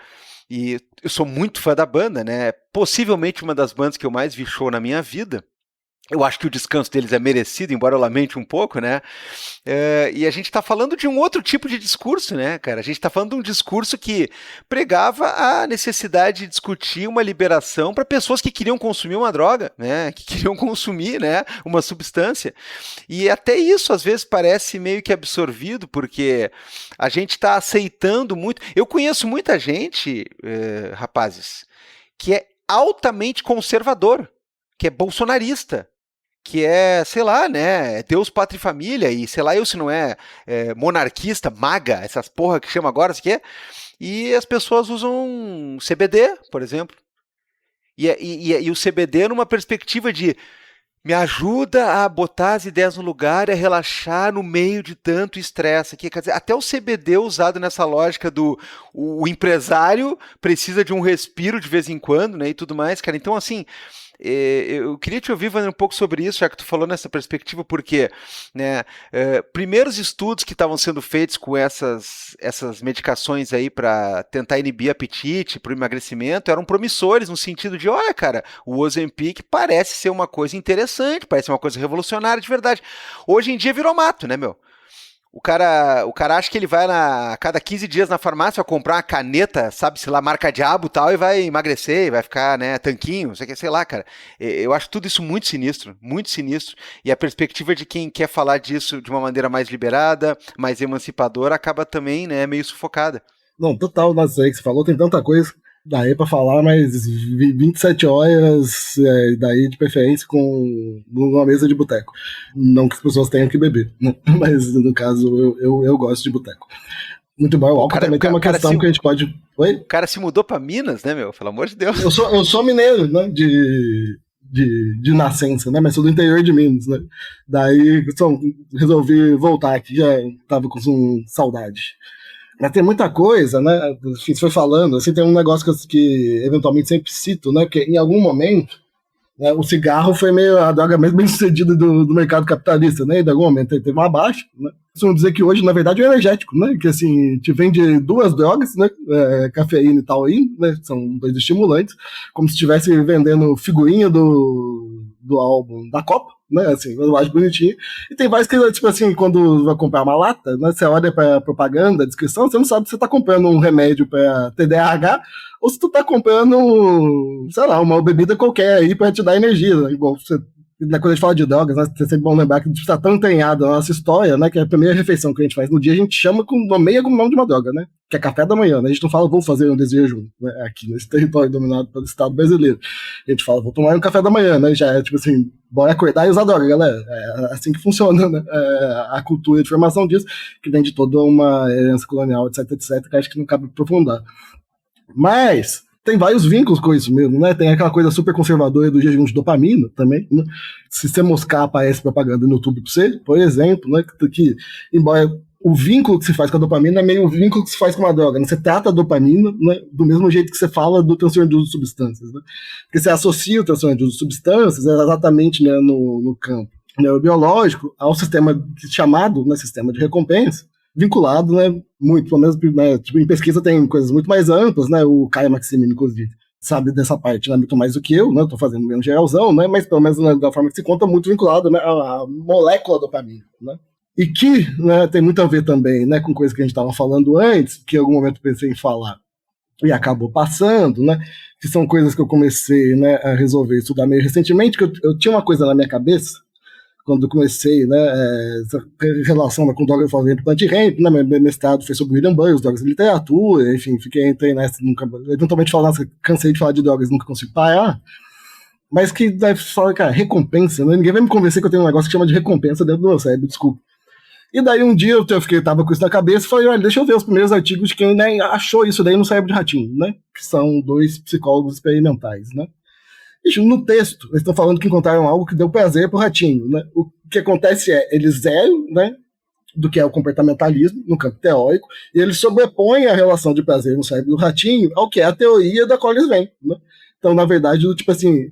E eu sou muito fã da banda, né? Possivelmente uma das bandas que eu mais vi show na minha vida. Eu acho que o descanso deles é merecido, embora eu lamente um pouco, né? E a gente está falando de um outro tipo de discurso, né, cara? A gente está falando de um discurso que pregava a necessidade de discutir uma liberação para pessoas que queriam consumir uma droga, né? Que queriam consumir, né, uma substância. E até isso, às vezes, parece meio que absorvido, porque a gente está aceitando muito... Eu conheço muita gente, rapazes, que é altamente conservador, que é bolsonarista, que é, sei lá, né, Deus, Pátria e Família, e sei lá eu se não é, monarquista, maga, essas porra que chama agora, isso aqui é, e as pessoas usam CBD, por exemplo, e o CBD numa perspectiva de me ajuda a botar as ideias no lugar e a relaxar no meio de tanto estresse aqui. Quer dizer, até o CBD usado nessa lógica do o empresário precisa de um respiro de vez em quando, né, e tudo mais, cara. Então, assim, eu queria te ouvir, Wander, um pouco sobre isso, já que tu falou nessa perspectiva, porque, né, primeiros estudos que estavam sendo feitos com essas medicações aí para tentar inibir apetite, para o emagrecimento, eram promissores no sentido de, olha, cara, o Ozempic parece ser uma coisa interessante, parece uma coisa revolucionária de verdade. Hoje em dia virou mato, né, meu? O cara acha que ele vai a cada 15 dias na farmácia comprar uma caneta, sabe-se lá, marca diabo e tal, e vai emagrecer, vai ficar, né, tanquinho, sei lá, cara. Eu acho tudo isso muito sinistro, e a perspectiva de quem quer falar disso de uma maneira mais liberada, mais emancipadora, acaba também, né, meio sufocada. Não, total, nossa, aí que você falou, tem tanta coisa daí pra falar, mas 27 horas, daí de preferência com uma mesa de boteco. Não que as pessoas tenham que beber, né? Mas no caso eu gosto de boteco. Muito bom, o álcool também tem uma questão que a gente pode... Oi? O cara se mudou pra Minas, né, meu? Pelo amor de Deus. Eu sou mineiro, né, de nascença, né, mas sou do interior de Minas, né? Daí resolvi voltar aqui, já tava com saudade. Mas tem muita coisa, né? Você foi falando, assim, tem um negócio que eventualmente sempre cito, né? Porque em algum momento, né, o cigarro foi meio a droga mais bem sucedida do mercado capitalista, né? E de algum momento ele teve uma baixa, né? Isso vamos dizer que hoje, na verdade, é um energético, né? Que assim, te vende duas drogas, né? Cafeína e taurina, né? São dois estimulantes, como se estivesse vendendo figurinha do álbum da Copa, né, assim, eu acho bonitinho. E tem vários que, tipo assim, quando vai comprar uma lata, né, você olha pra propaganda, a descrição, você não sabe se você tá comprando um remédio pra TDAH ou se tu tá comprando, sei lá, uma bebida qualquer aí pra te dar energia, né? Igual você... Quando a gente fala de drogas, né, é sempre bom lembrar que a gente está tão entranhado na nossa história, né, que a primeira refeição que a gente faz no dia, a gente chama nomeia como nome de uma droga, né, que é café da manhã, né, a gente não fala, vou fazer um desejo, né, aqui nesse território dominado pelo Estado brasileiro, a gente fala, vou tomar um café da manhã, né, já é tipo assim, bora acordar e usar droga, galera, é assim que funciona, né, a cultura de formação disso, que vem de toda uma herança colonial, etc, que acho que não cabe aprofundar. Mas... tem vários vínculos com isso mesmo, né? Tem aquela coisa super conservadora do jejum de dopamina também, né? Se você moscar, aparece propaganda no YouTube pra você, por exemplo, né? Que embora o vínculo que se faz com a dopamina é meio o vínculo que se faz com uma droga, né? Você trata a dopamina, né, do mesmo jeito que você fala do transtorno de uso de substâncias, né? Porque você associa o transtorno de uso de substâncias exatamente, né, no campo neurobiológico ao sistema chamado, né, sistema de recompensa, vinculado, né, muito, pelo menos, né, tipo, em pesquisa tem coisas muito mais amplas, né, o Caio Maximino, inclusive, sabe dessa parte, né, muito mais do que eu, né, tô fazendo meio geralzão, né, mas pelo menos, né, da forma que se conta, muito vinculado, né, à molécula dopamina, né, e que, né, tem muito a ver também, né, com coisa que a gente estava falando antes, que em algum momento pensei em falar, e acabou passando, né, que são coisas que eu comecei, né, a resolver estudar meio recentemente, que eu tinha uma coisa na minha cabeça, quando eu comecei, né, essa relação com drogas fazendo plant-ramp, né, meu mestrado foi sobre William Burroughs, drogas de literatura, enfim, entrei nessa, nunca, eventualmente cansei de falar de drogas, nunca consigo parar, mas que deve falar, cara, recompensa, né, ninguém vai me convencer que eu tenho um negócio que chama de recompensa dentro do meu cérebro, desculpa. E daí um dia eu tava com isso na cabeça e falei, olha, deixa eu ver os primeiros artigos de quem, né, achou isso daí no Cérebro de Ratinho, né, que são 2 psicólogos experimentais, né. No texto, eles estão falando que encontraram algo que deu prazer pro ratinho, né? O que acontece é, eles zeram, né, do que é o comportamentalismo no campo teórico, e eles sobrepõem a relação de prazer no cérebro do ratinho ao que é a teoria da qual eles vêm, né? Então, na verdade, tipo assim,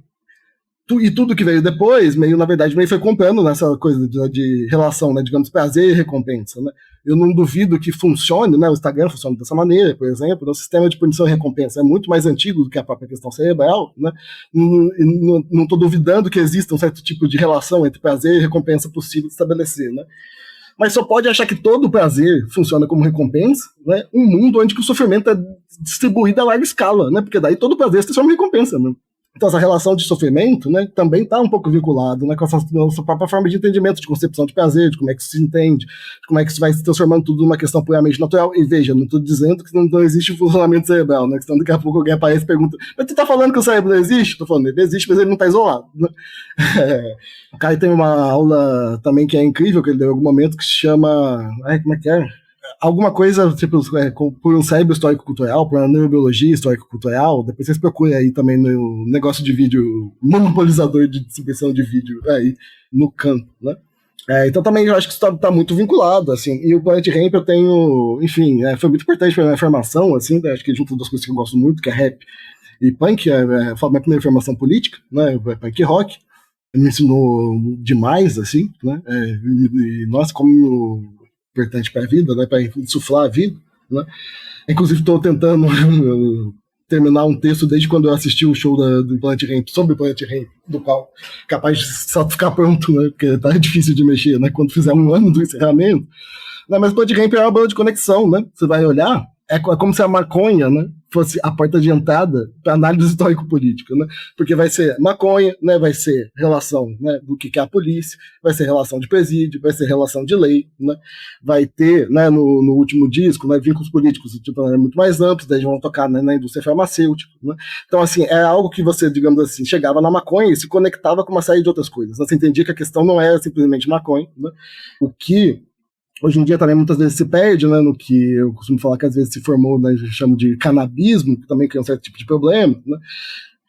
e tudo que veio depois, meio, na verdade, meio foi comprando nessa coisa de relação, né, digamos, prazer e recompensa, né? Eu não duvido que funcione, né, o Instagram funciona dessa maneira, por exemplo, o sistema de punição e recompensa é muito mais antigo do que a própria questão cerebral, né? Não estou duvidando que exista um certo tipo de relação entre prazer e recompensa possível de estabelecer, né? Mas só pode achar que todo prazer funciona como recompensa, né, um mundo onde que o sofrimento é distribuído a larga escala, né? Porque daí todo prazer se transforma em recompensa, né? Então, essa relação de sofrimento, né, também está um pouco vinculado, né, com essa nossa própria forma de entendimento, de concepção de prazer, de como é que se entende, de como é que isso vai se transformando tudo numa questão puramente natural. E veja, não estou dizendo que não existe funcionamento cerebral, né, que senão daqui a pouco alguém aparece e pergunta, mas tu está falando que o cérebro não existe? Estou falando, ele existe, mas ele não está isolado, né? O Caio tem uma aula também que é incrível, que ele deu em algum momento, que se chama... como é que é? Alguma coisa, tipo, por um cérebro histórico-cultural, por uma neurobiologia histórico-cultural, depois vocês procurem aí também no negócio de vídeo, monopolizador de distribuição de vídeo aí no campo, né? Então também eu acho que isso tá muito vinculado, assim, e o Planet Ramp eu tenho, enfim, foi muito importante para minha formação, assim, acho que junto das coisas que eu gosto muito, que é rap e punk, foi a minha primeira formação política, né, punk rock, me ensinou demais, assim, né, e nossa, como importante para a vida, né, para insuflar a vida, né? Inclusive estou tentando terminar um texto desde quando eu assisti o show do Planet Ramp, sobre o Planet Ramp, do qual capaz de só ficar pronto, né, porque tá difícil de mexer, né, quando fizer 1 ano do encerramento, né, mas o Planet Ramp é uma banda de conexão, né, você vai olhar, é como se a maconha, né, fosse a porta de entrada para análise histórico-política, né? Porque vai ser maconha, né? Vai ser relação, né, do que é a polícia, vai ser relação de presídio, vai ser relação de lei, né? Vai ter, né, no último disco, né, vínculos políticos tipo, muito mais amplos, daí vão tocar, né, na indústria farmacêutica, né? Então, assim, é algo que você, digamos assim, chegava na maconha e se conectava com uma série de outras coisas, né? Você entendia que a questão não era simplesmente maconha, né? O que hoje em dia também muitas vezes se perde, né, no que eu costumo falar que às vezes se formou, né, eu chamo de canabismo, que também cria um certo tipo de problema, né,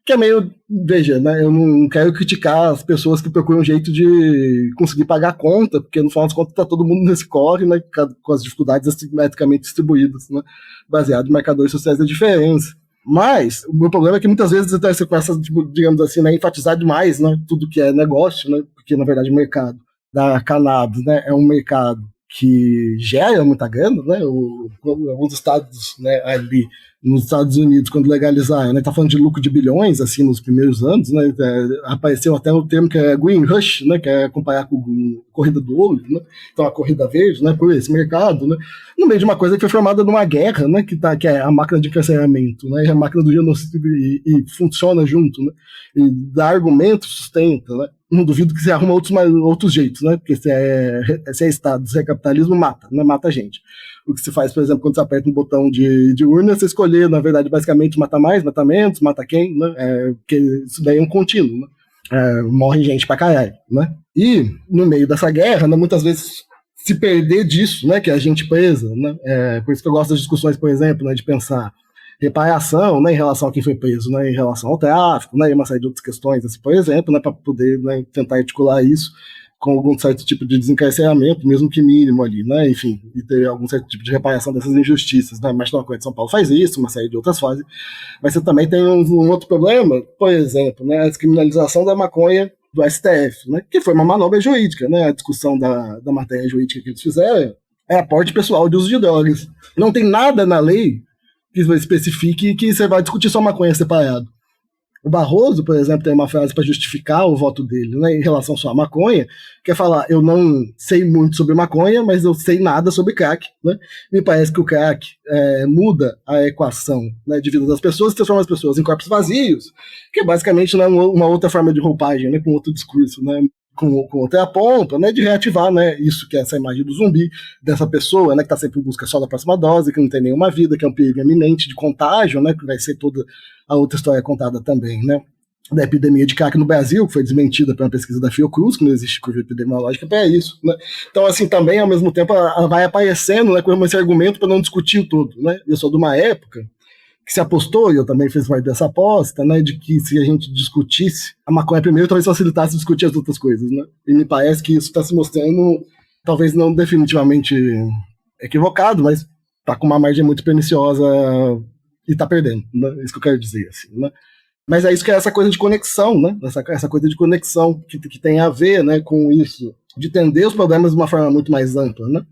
que é meio, veja, né, eu não quero criticar as pessoas que procuram um jeito de conseguir pagar a conta, porque no final das contas está todo mundo nesse corre, né, com as dificuldades assimetricamente distribuídas, né, baseado em marcadores sociais da diferença. Mas o meu problema é que muitas vezes você começa, digamos assim, né, enfatizar demais, né, tudo que é negócio, né, porque na verdade o mercado da cannabis, né, é um mercado que gera muita grana, né? Alguns estados, né, ali nos Estados Unidos, quando legalizaram, né, tá falando de lucro de bilhões, assim, nos primeiros anos, né? Apareceu até um termo que é Green Rush, né? Que é comparar com a corrida do ouro, né? Então a corrida verde, né? Por esse mercado, né? No meio de uma coisa que foi formada numa guerra, né? Que é a máquina de encarceramento, né? A máquina do genocídio e funciona junto, né? E dá argumento, sustenta, né? Não duvido que você arruma outros jeitos, né? Porque se é Estado, se é capitalismo, mata, né? Mata a gente. O que se faz, por exemplo, quando você aperta um botão de urna, você escolher, na verdade, basicamente, mata mais, mata menos, mata quem, né? Porque isso daí é um contínuo, né? Morre gente pra caralho, né? E, no meio dessa guerra, né, muitas vezes se perder disso, né? Que é a gente presa, né? Por isso que eu gosto das discussões, por exemplo, né, de pensar reparação, né, em relação a quem foi preso, né, em relação ao tráfico, né, e uma série de outras questões, assim, por exemplo, né, para poder, né, tentar articular isso com algum certo tipo de desencarceramento, mesmo que mínimo ali, né? Enfim, e ter algum certo tipo de reparação dessas injustiças, né? Mas a Coisa de São Paulo faz isso, uma série de outras fazem. Mas você também tem um outro problema, por exemplo, né? A descriminalização da maconha do STF, né? Que foi uma manobra jurídica, né? A discussão da matéria jurídica que eles fizeram é aporte pessoal de uso de drogas. Não tem nada na lei que especifique que você vai discutir só maconha separado. O Barroso, por exemplo, tem uma frase para justificar o voto dele, né, em relação só à maconha, que é falar, eu não sei muito sobre maconha, mas eu sei nada sobre crack. Né? Me parece que o crack muda a equação, né, de vida das pessoas, transforma as pessoas em corpos vazios, que é basicamente, né, uma outra forma de roupagem, né, com outro discurso, né, com outra pompa, né, de reativar, né, isso que é essa imagem do zumbi, dessa pessoa, né, que está sempre em busca só da próxima dose, que não tem nenhuma vida, que é um perigo iminente de contágio, né, que vai ser toda a outra história contada também, né, da epidemia de crack no Brasil, que foi desmentida por uma pesquisa da Fiocruz, que não existe curva epidemiológica para isso, né. Então, assim, também, ao mesmo tempo, ela vai aparecendo, né, com esse argumento para não discutir o todo, né. Eu sou de uma época que se apostou, e eu também fiz parte dessa aposta, né, de que se a gente discutisse a maconha primeiro, talvez facilitasse discutir as outras coisas, né, e me parece que isso está se mostrando, talvez não definitivamente equivocado, mas está com uma margem muito perniciosa e está perdendo, né, isso que eu quero dizer, assim, né. Mas é isso que é essa coisa de conexão, né, essa coisa de conexão que tem a ver, né, com isso, de entender os problemas de uma forma muito mais ampla, né,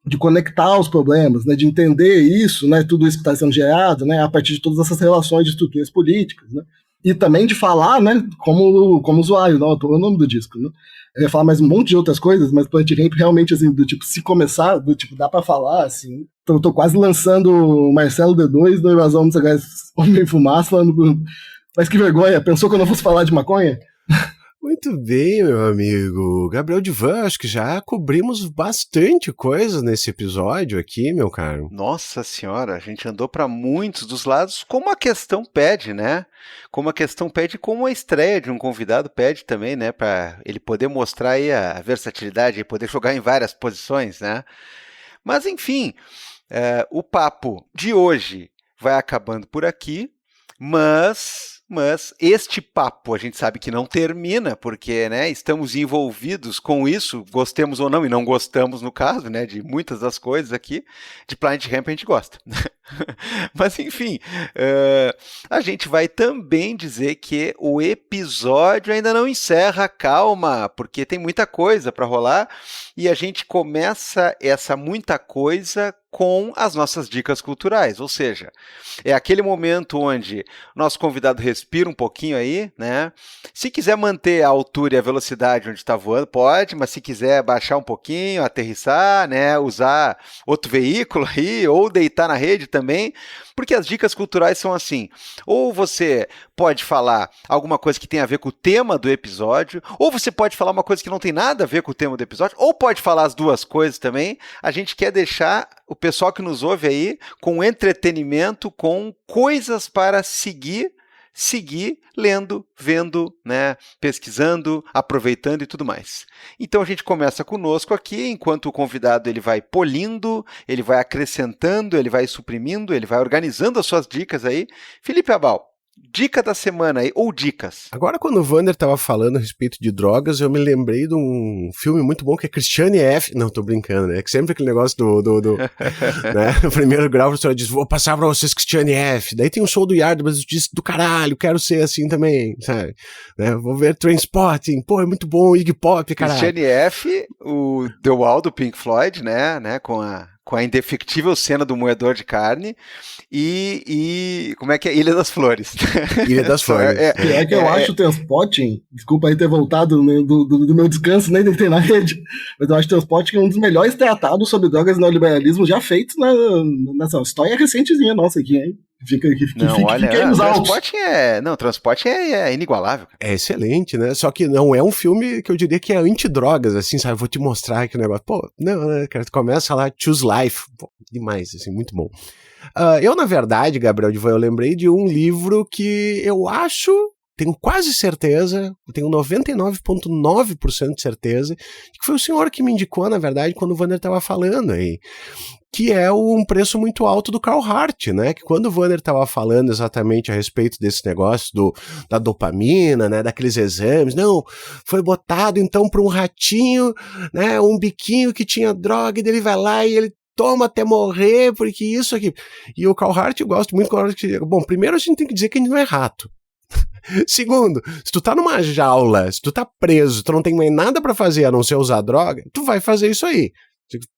de conectar os problemas, né, de entender isso, né, tudo isso que está sendo gerado, né, a partir de todas essas relações de estruturas políticas, né, e também de falar, né, como usuário, não, o nome do disco, né, eu ia falar mais um monte de outras coisas, mas Plant Ramp realmente, assim, do tipo, se começar, do tipo, dá pra falar, assim, então eu tô quase lançando o Marcelo D2 do Invasão dos Sagaz Homem Fumaça, falando, mas que vergonha, pensou que eu não fosse falar de maconha? Muito bem, meu amigo. Gabriel Divan, acho que já cobrimos bastante coisa nesse episódio aqui, meu caro. Nossa senhora, a gente andou para muitos dos lados, como a questão pede, né? Como a questão pede, como a estreia de um convidado pede também, né? Para ele poder mostrar aí a versatilidade e poder jogar em várias posições, né? Mas, enfim, o papo de hoje vai acabando por aqui, mas este papo a gente sabe que não termina, porque, né, estamos envolvidos com isso, gostemos ou não, e não gostamos no caso, né, de muitas das coisas aqui, de Planet Ramp a gente gosta. Mas enfim, a gente vai também dizer que o episódio ainda não encerra, calma, porque tem muita coisa para rolar, e a gente começa essa muita coisa com as nossas dicas culturais, ou seja, é aquele momento onde nosso convidado respira um pouquinho aí, né? Se quiser manter a altura e a velocidade onde está voando, pode, mas se quiser baixar um pouquinho, aterrissar, né? Usar outro veículo aí, ou deitar na rede também, porque as dicas culturais são assim, ou você pode falar alguma coisa que tem a ver com o tema do episódio, ou você pode falar uma coisa que não tem nada a ver com o tema do episódio, ou pode falar as duas coisas também. A gente quer deixar o pessoal que nos ouve aí com entretenimento, com coisas para seguir lendo, vendo, né, pesquisando, aproveitando e tudo mais. Então a gente começa conosco aqui, enquanto o convidado ele vai polindo, ele vai acrescentando, ele vai suprimindo, ele vai organizando as suas dicas aí. Felipe Abal, dica da semana aí, ou dicas. Agora, quando o Vander tava falando a respeito de drogas, eu me lembrei de um filme muito bom que é Christiane F. Não, tô brincando, né? Que sempre aquele negócio do né? No primeiro grau, a professora diz, vou passar pra vocês Christiane F. Daí tem um show do Yardbirds, mas diz, do caralho, quero ser assim também, sabe? Né? Vou ver Trainspotting, pô, é muito bom, Iggy Pop, caralho. Christiane F., o The Wall do Pink Floyd, né? Com a indefectível cena do moedor de carne e como é que é? Ilha das Flores. Ilha das Flores. Eu acho o Trainspotting, desculpa aí ter voltado, né, do meu descanso, nem tem na rede, mas eu acho o Trainspotting um dos melhores tratados sobre drogas e neoliberalismo já feitos nessa história recentezinha nossa aqui, hein? Fica aí nos altos. Transporte é inigualável. É excelente, né? Só que não é um filme que eu diria que é antidrogas, assim, sabe? Vou te mostrar aqui o negócio. Pô, não, né, cara? Tu começa lá, Choose Life. Pô, demais, assim, muito bom. Eu, na verdade, Gabriel Divan, eu lembrei de um livro que eu acho tenho quase certeza, tenho 99,9% de certeza, que foi o senhor que me indicou, na verdade, quando o Wander estava falando aí. Que é um preço muito alto do Carl Hart, né? Que quando o Wander estava falando exatamente a respeito desse negócio da dopamina, né? Daqueles exames, não, foi botado então para um ratinho, né? Um biquinho que tinha droga, e ele vai lá e ele toma até morrer, porque isso aqui. E o Carl Hart, eu gosto muito do Carl Hart. Bom, primeiro a gente tem que dizer que ele não é rato. Segundo, se tu tá numa jaula, se tu tá preso, tu não tem mais nada pra fazer a não ser usar droga, tu vai fazer isso aí.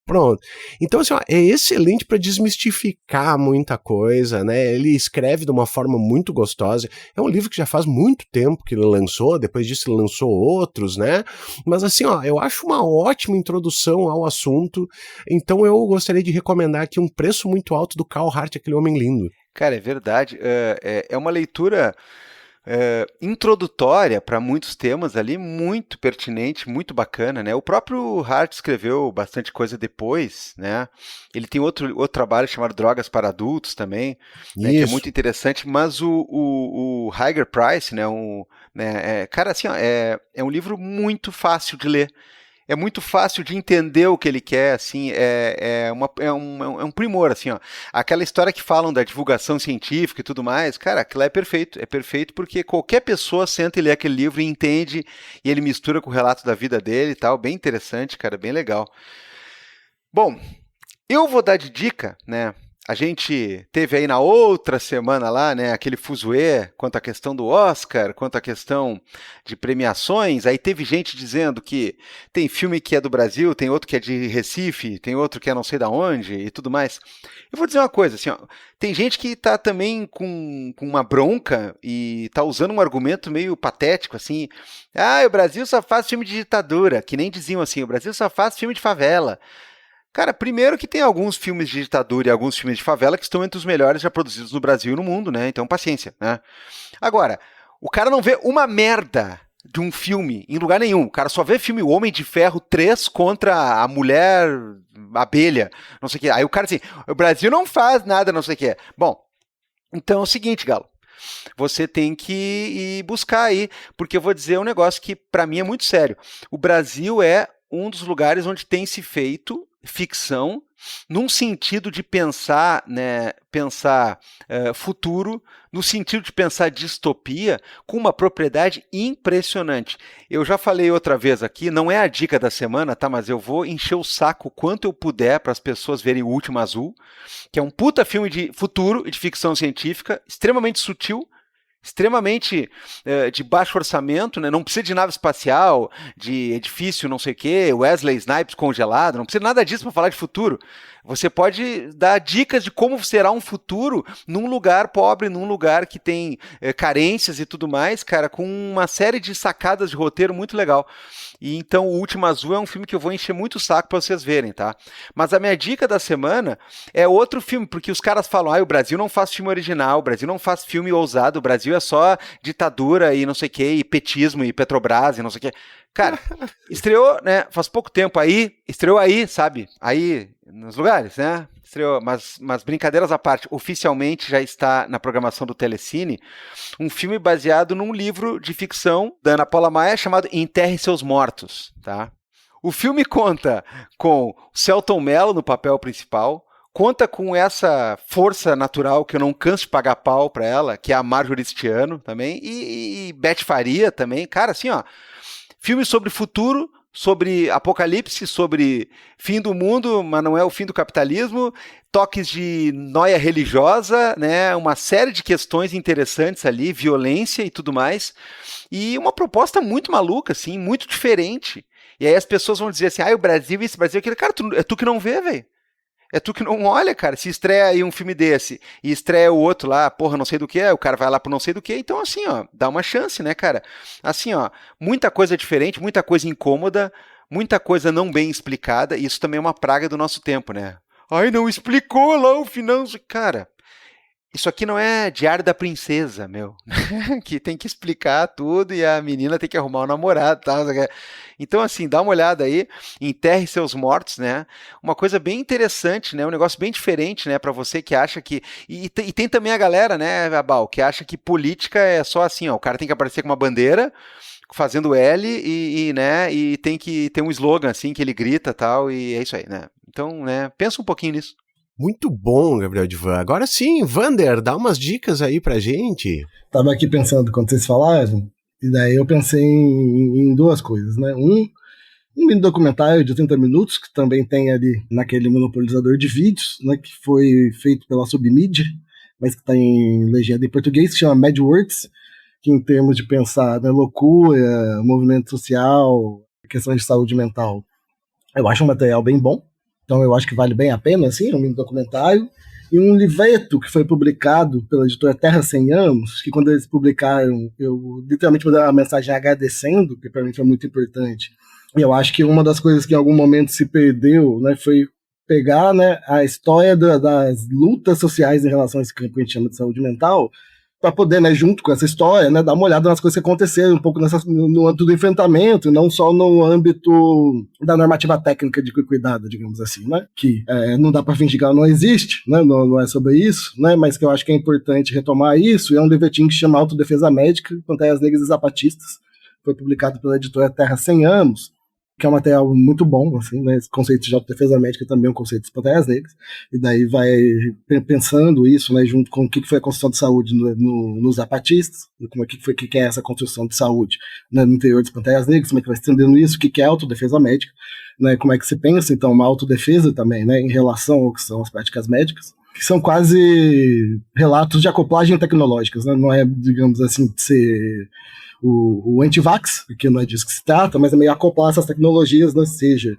Pronto. Então, assim, ó, é excelente para desmistificar muita coisa, né? Ele escreve de uma forma muito gostosa. É um livro que já faz muito tempo que ele lançou, depois disso ele lançou outros, né? Mas, assim, ó, eu acho uma ótima introdução ao assunto. Então, eu gostaria de recomendar aqui Um Preço Muito Alto do Carl Hart, aquele homem lindo. Cara, é verdade. É uma leitura introdutória para muitos temas ali, muito pertinente, muito bacana, né? O próprio Hart escreveu bastante coisa depois, né? Ele tem outro trabalho chamado Drogas para Adultos também, né? Que é muito interessante, mas o Higher Price, né? Cara, assim, ó, é um livro muito fácil de ler. É muito fácil de entender o que ele quer, assim, é um primor, assim, ó. Aquela história que falam da divulgação científica e tudo mais, cara, aquilo é perfeito porque qualquer pessoa senta e lê aquele livro e entende, e ele mistura com o relato da vida dele e tal, bem interessante, cara, bem legal. Bom, eu vou dar de dica, né? A gente teve aí na outra semana lá, né, aquele fuzuê quanto à questão do Oscar, quanto à questão de premiações. Aí teve gente dizendo que tem filme que é do Brasil, tem outro que é de Recife, tem outro que é não sei da onde e tudo mais. Eu vou dizer uma coisa, assim, ó, tem gente que tá também com uma bronca e tá usando um argumento meio patético, assim. O Brasil só faz filme de ditadura, que nem diziam assim, o Brasil só faz filme de favela. Cara, primeiro que tem alguns filmes de ditadura e alguns filmes de favela que estão entre os melhores já produzidos no Brasil e no mundo, né? Então, paciência, né? Agora, o cara não vê uma merda de um filme em lugar nenhum. O cara só vê filme Homem de Ferro 3 contra a mulher abelha, não sei o quê. Aí o cara assim, o Brasil não faz nada, não sei o quê. Bom, então é o seguinte, Galo. Você tem que ir buscar aí, porque eu vou dizer um negócio que para mim é muito sério. O Brasil é um dos lugares onde tem se feito ficção num sentido de pensar, né, futuro, no sentido de pensar distopia com uma propriedade impressionante. Eu já falei outra vez aqui, não é a dica da semana, tá? Mas eu vou encher o saco quanto eu puder para as pessoas verem O Último Azul, que é um puta filme de futuro e de ficção científica, extremamente sutil, extremamente de baixo orçamento, né? Não precisa de nave espacial, de edifício não sei o quê, Wesley Snipes congelado, não precisa nada disso para falar de futuro. Você pode dar dicas de como será um futuro num lugar pobre, num lugar que tem carências e tudo mais, cara, com uma série de sacadas de roteiro muito legal. E então O Último Azul é um filme que eu vou encher muito o saco para vocês verem, tá? Mas a minha dica da semana é outro filme, porque os caras falam, o Brasil não faz filme original, o Brasil não faz filme ousado, o Brasil é só ditadura e não sei o que, e petismo e Petrobras e não sei o que. Cara, estreou, né, faz pouco tempo estreou aí, sabe, aí nos lugares, né, estreou, mas brincadeiras à parte, oficialmente já está na programação do Telecine, um filme baseado num livro de ficção da Ana Paula Maia chamado Enterre Seus Mortos, tá? O filme conta com Selton Mello no papel principal, conta com essa força natural que eu não canso de pagar pau pra ela, que é a Marjorie St. Ano também, e Beth Faria também, cara, assim, ó, filme sobre futuro, sobre apocalipse, sobre fim do mundo, mas não é o fim do capitalismo, toques de noia religiosa, né? Uma série de questões interessantes ali, violência e tudo mais, e uma proposta muito maluca, assim, muito diferente. E aí as pessoas vão dizer assim, o Brasil isso, o Brasil aquilo. Cara, é tu que não vê, velho. É tu que não olha, cara. Se estreia aí um filme desse e estreia o outro lá, porra, não sei do que, o cara vai lá pro não sei do que. Então, assim, ó, dá uma chance, né, cara? Assim, ó, muita coisa diferente, muita coisa incômoda, muita coisa não bem explicada. E isso também é uma praga do nosso tempo, né? Não explicou lá o final. Cara, Isso aqui não é Diário da Princesa, meu. Que tem que explicar tudo e a menina tem que arrumar um namorado e tal. Então, assim, dá uma olhada aí, enterre seus mortos, né? Uma coisa bem interessante, né? Um negócio bem diferente, né? Pra você que acha que... E tem também a galera, né, Abal, que acha que política é só assim, ó, o cara tem que aparecer com uma bandeira, fazendo L né, e tem que ter um slogan, assim, que ele grita e tal, e é isso aí, né? Então, né, pensa um pouquinho nisso. Muito bom, Gabriel Divan. Agora sim, Vander, dá umas dicas aí pra gente. Tava aqui pensando quando vocês falaram, e daí eu pensei em duas coisas, né? Um mini documentário de 30 minutos, que também tem ali naquele monopolizador de vídeos, né, que foi feito pela Submídia, mas que está em legenda em português, que chama Mad Words, que em termos de pensar na loucura, movimento social, questão de saúde mental, eu acho um material bem bom. Então eu acho que vale bem a pena, assim, um mini documentário. E um livreto que foi publicado pela editora Terra 100 Anos, que quando eles publicaram, eu literalmente mandei uma mensagem agradecendo, que para mim foi muito importante. E eu acho que uma das coisas que em algum momento se perdeu, né, foi pegar, né, a história das lutas sociais em relação a esse campo que a gente chama de saúde mental, para poder, né, junto com essa história, né, dar uma olhada nas coisas que aconteceram, um pouco no âmbito do enfrentamento, e não só no âmbito da normativa técnica de cuidado, digamos assim, né, que não dá para fingir que ela não existe, né, não é sobre isso, né, mas que eu acho que é importante retomar isso. É um livretinho que chama Autodefesa Médica, Panteras Negras e Zapatistas, foi publicado pela editora Terra 100 Anos, que é um material muito bom, assim, né? Esse conceito de autodefesa médica também é um conceito das Panteras Negras, e daí vai pensando isso, né, junto com o que foi a construção de saúde nos zapatistas, como o que é essa construção de saúde, né, no interior das Panteras Negras, como é que vai estendendo isso, o que é autodefesa médica, né, como é que se pensa, então, uma autodefesa também, né, em relação ao que são as práticas médicas, que são quase relatos de acoplagem tecnológicas, né, não é, digamos assim, de ser o anti-vax, porque não é disso que se trata, mas é meio acoplar essas tecnologias, né, seja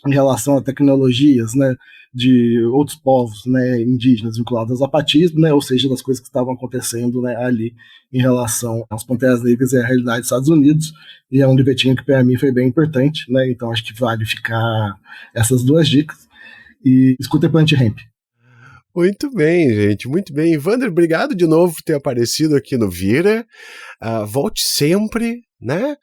em relação a tecnologias, né, de outros povos, né, indígenas vinculados ao zapatismo, né, ou seja, das coisas que estavam acontecendo, né, ali em relação às Panteras Negras e à realidade dos Estados Unidos. E é um livretinho que para mim foi bem importante, né, então acho que vale ficar essas duas dicas. E escuta Plant Ramp. Muito bem, gente, muito bem. Vander, obrigado de novo por ter aparecido aqui no Vira. Volte sempre, né?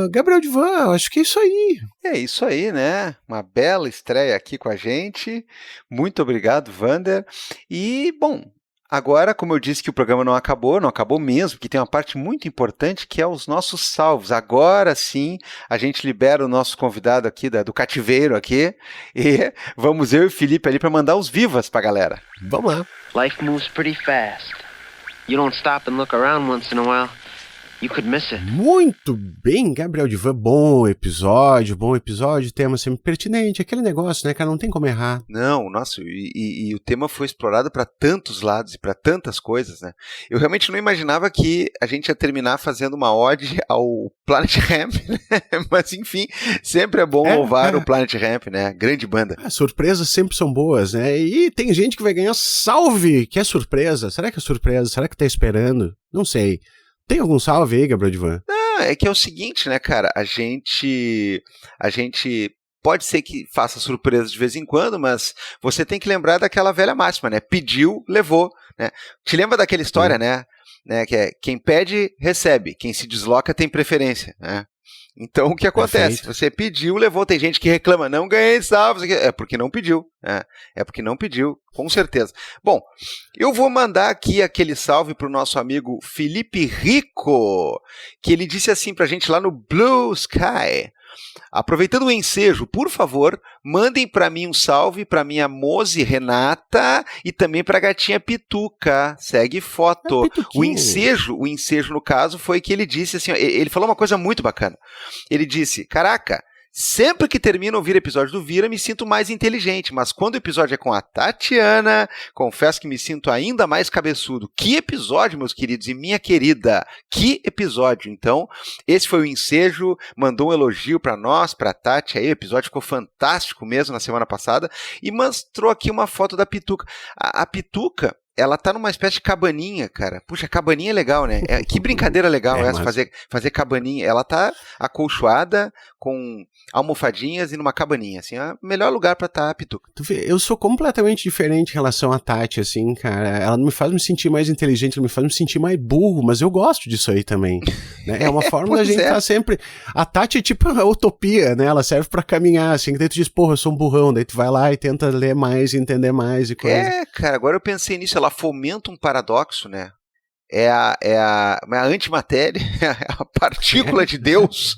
Gabriel Divan, acho que é isso aí. É isso aí, né? Uma bela estreia aqui com a gente. Muito obrigado, Vander. E, bom, agora, como eu disse que o programa não acabou mesmo, que tem uma parte muito importante que é os nossos salvos. Agora sim, a gente libera o nosso convidado aqui do cativeiro aqui e vamos eu e o Felipe ali para mandar os vivas pra galera. Vamos lá. Life moves pretty fast. You don't stop and look around once in a while, you could miss it. Muito bem, Gabriel Divan, bom episódio, tema sempre pertinente, aquele negócio, né, cara, não tem como errar. Não, nossa, e o tema foi explorado para tantos lados e para tantas coisas, né? Eu realmente não imaginava que a gente ia terminar fazendo uma ode ao Planet Hemp, né? Mas enfim, sempre é bom louvar o Planet Hemp, né? Grande banda. As surpresas sempre são boas, né? E tem gente que vai ganhar salve, que é surpresa. Será que é surpresa? Será que tá esperando? Não sei. Tem algum salve aí, Gabriel Divan? Não, é que é o seguinte, né, cara? A gente pode ser que faça surpresa de vez em quando, mas você tem que lembrar daquela velha máxima, né? Pediu, levou, né? Te lembra daquela história, né? Que é quem pede, recebe. Quem se desloca tem preferência, né? Então, o que acontece? Perfeito. Você pediu, levou. Tem gente que reclama, não ganhei salve. É porque não pediu. É porque não pediu, com certeza. Bom, eu vou mandar aqui aquele salve para o nosso amigo Felipe Rico, que ele disse assim para a gente lá no Blue Sky. Aproveitando o ensejo, por favor, mandem para mim um salve para minha Mose Renata e também para a gatinha Pituca. Segue foto. O ensejo no caso foi que ele disse assim, ele falou uma coisa muito bacana. Ele disse: "Caraca, sempre que termino ouvir episódio do Vira, me sinto mais inteligente, mas quando o episódio é com a Tatiana, confesso que me sinto ainda mais cabeçudo." Que episódio, meus queridos e minha querida, que episódio. Então, esse foi o ensejo, mandou um elogio para nós, para a Tati, aí o episódio ficou fantástico mesmo na semana passada, e mostrou aqui uma foto da Pituca. A Pituca, ela tá numa espécie de cabaninha, cara. Puxa, cabaninha é legal, né? Que brincadeira legal essa, fazer cabaninha. Ela tá acolchoada com almofadinhas e numa cabaninha, assim, é o melhor lugar pra estar, Pituca. Tu vê, eu sou completamente diferente em relação a Tati, assim, cara. Ela não me faz me sentir mais inteligente, ela me faz me sentir mais burro, mas eu gosto disso aí também. Né? É uma forma da gente estar sempre... A Tati é tipo a utopia, né? Ela serve pra caminhar, assim, que daí tu diz, porra, eu sou um burrão, daí tu vai lá e tenta ler mais, entender mais e coisa. Cara, agora eu pensei nisso, ela fomenta um paradoxo, né? É a antimatéria, a partícula de Deus.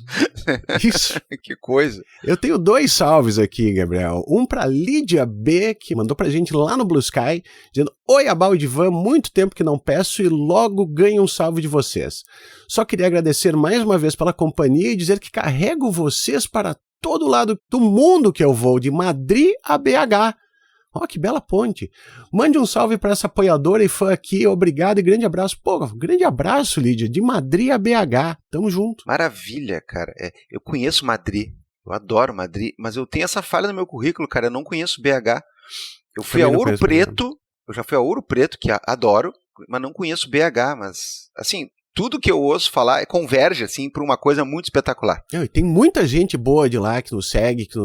Isso. Que coisa. Eu tenho 2 salves aqui, Gabriel. Um pra Lídia B, que mandou pra gente lá no Blue Sky, dizendo: Oi, Abal e Divan, muito tempo que não peço e logo ganho um salve de vocês. Só queria agradecer mais uma vez pela companhia e dizer que carrego vocês para todo lado do mundo que eu vou, de Madrid a BH. Ó, que bela ponte. Mande um salve para essa apoiadora e fã aqui. Obrigado e grande abraço. Pô, grande abraço, Lídia. De Madrid a BH. Tamo junto. Maravilha, cara. Eu conheço Madrid. Eu adoro Madrid. Mas eu tenho essa falha no meu currículo, cara. Eu não conheço BH. Eu fui a Ouro Preto. Eu já fui a Ouro Preto, que adoro. Mas não conheço BH. Mas, assim... Tudo que eu ouço falar converge, assim, para uma coisa muito espetacular. E tem muita gente boa de lá que nos segue, que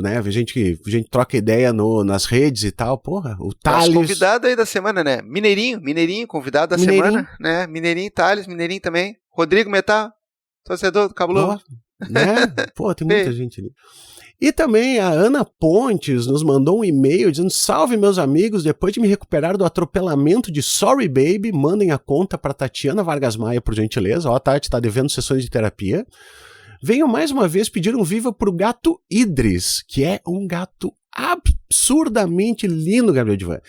né, a gente troca ideia nas redes e tal. Porra, o Thales... Nosso convidado aí da semana, né? Mineirinho, convidado da semana, né? Mineirinho, Thales, Mineirinho também. Rodrigo Metal, torcedor do Cabuloso. Né? Pô, tem muita gente ali. E também a Ana Pontes nos mandou um e-mail dizendo: salve meus amigos, depois de me recuperar do atropelamento de Sorry Baby, mandem a conta para Tatiana Vargas Maia, por gentileza. Ó, a Tati tá devendo sessões de terapia. Venho mais uma vez pedir um viva pro gato Idris, que é um gato absurdamente lindo, Gabriel Divan.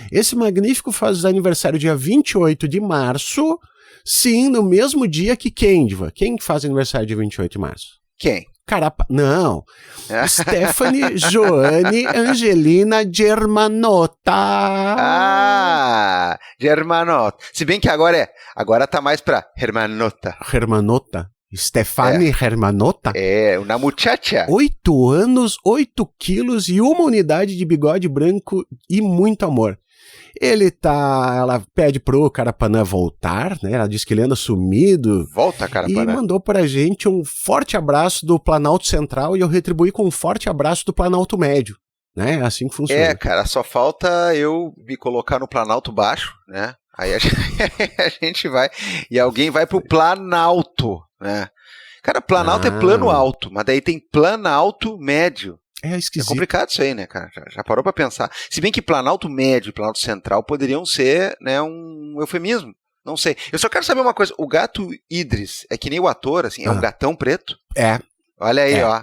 Esse magnífico faz aniversário dia 28 de março, sim, no mesmo dia que quem, Divan? Quem faz aniversário dia 28 de março? Quem? Não. Stephanie Joane Angelina Germanotta. Ah, Germanotta. Se bem que agora tá mais pra Germanotta. Germanotta. Stephanie Germanotta. Uma muchacha. 8 anos, 8 quilos e 1 unidade de bigode branco e muito amor. Ela pede pro Carapanã voltar, né? Ela diz que ele anda sumido. Volta, Carapanã. E mandou pra gente um forte abraço do Planalto Central e eu retribuí com um forte abraço do Planalto Médio, né? É assim que funciona. Cara, só falta eu me colocar no Planalto Baixo, né? Aí a gente vai e alguém vai pro Planalto, né? Cara, Planalto é plano alto, mas daí tem Planalto Médio. É esquisito. É complicado isso aí, né, cara? Já parou pra pensar. Se bem que Planalto Médio e Planalto Central poderiam ser, né, um eufemismo. Não sei. Eu só quero saber uma coisa. O gato Idris é que nem o ator, assim, é um gatão preto? É. Olha aí, ó.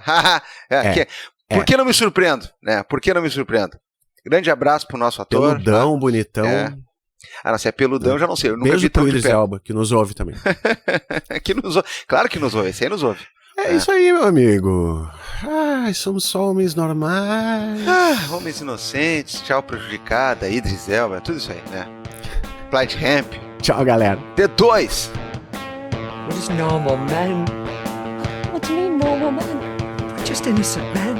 Por que não me surpreendo? Né? Por que não me surpreendo? Grande abraço pro nosso ator. Peludão, bonitão. Não, se é peludão, eu já não sei. Eu nunca Beijo vi tão pro de Idris perto. Elba, que nos ouve também. Claro que nos ouve. Esse aí nos ouve. É isso aí, meu amigo. Somos só homens normais. Homens inocentes, tchau prejudicada, Idris Elba, tudo isso aí, né? Plaid Hemp. Tchau, galera. D2. What is normal, man? What do you mean, normal man? Just innocent men.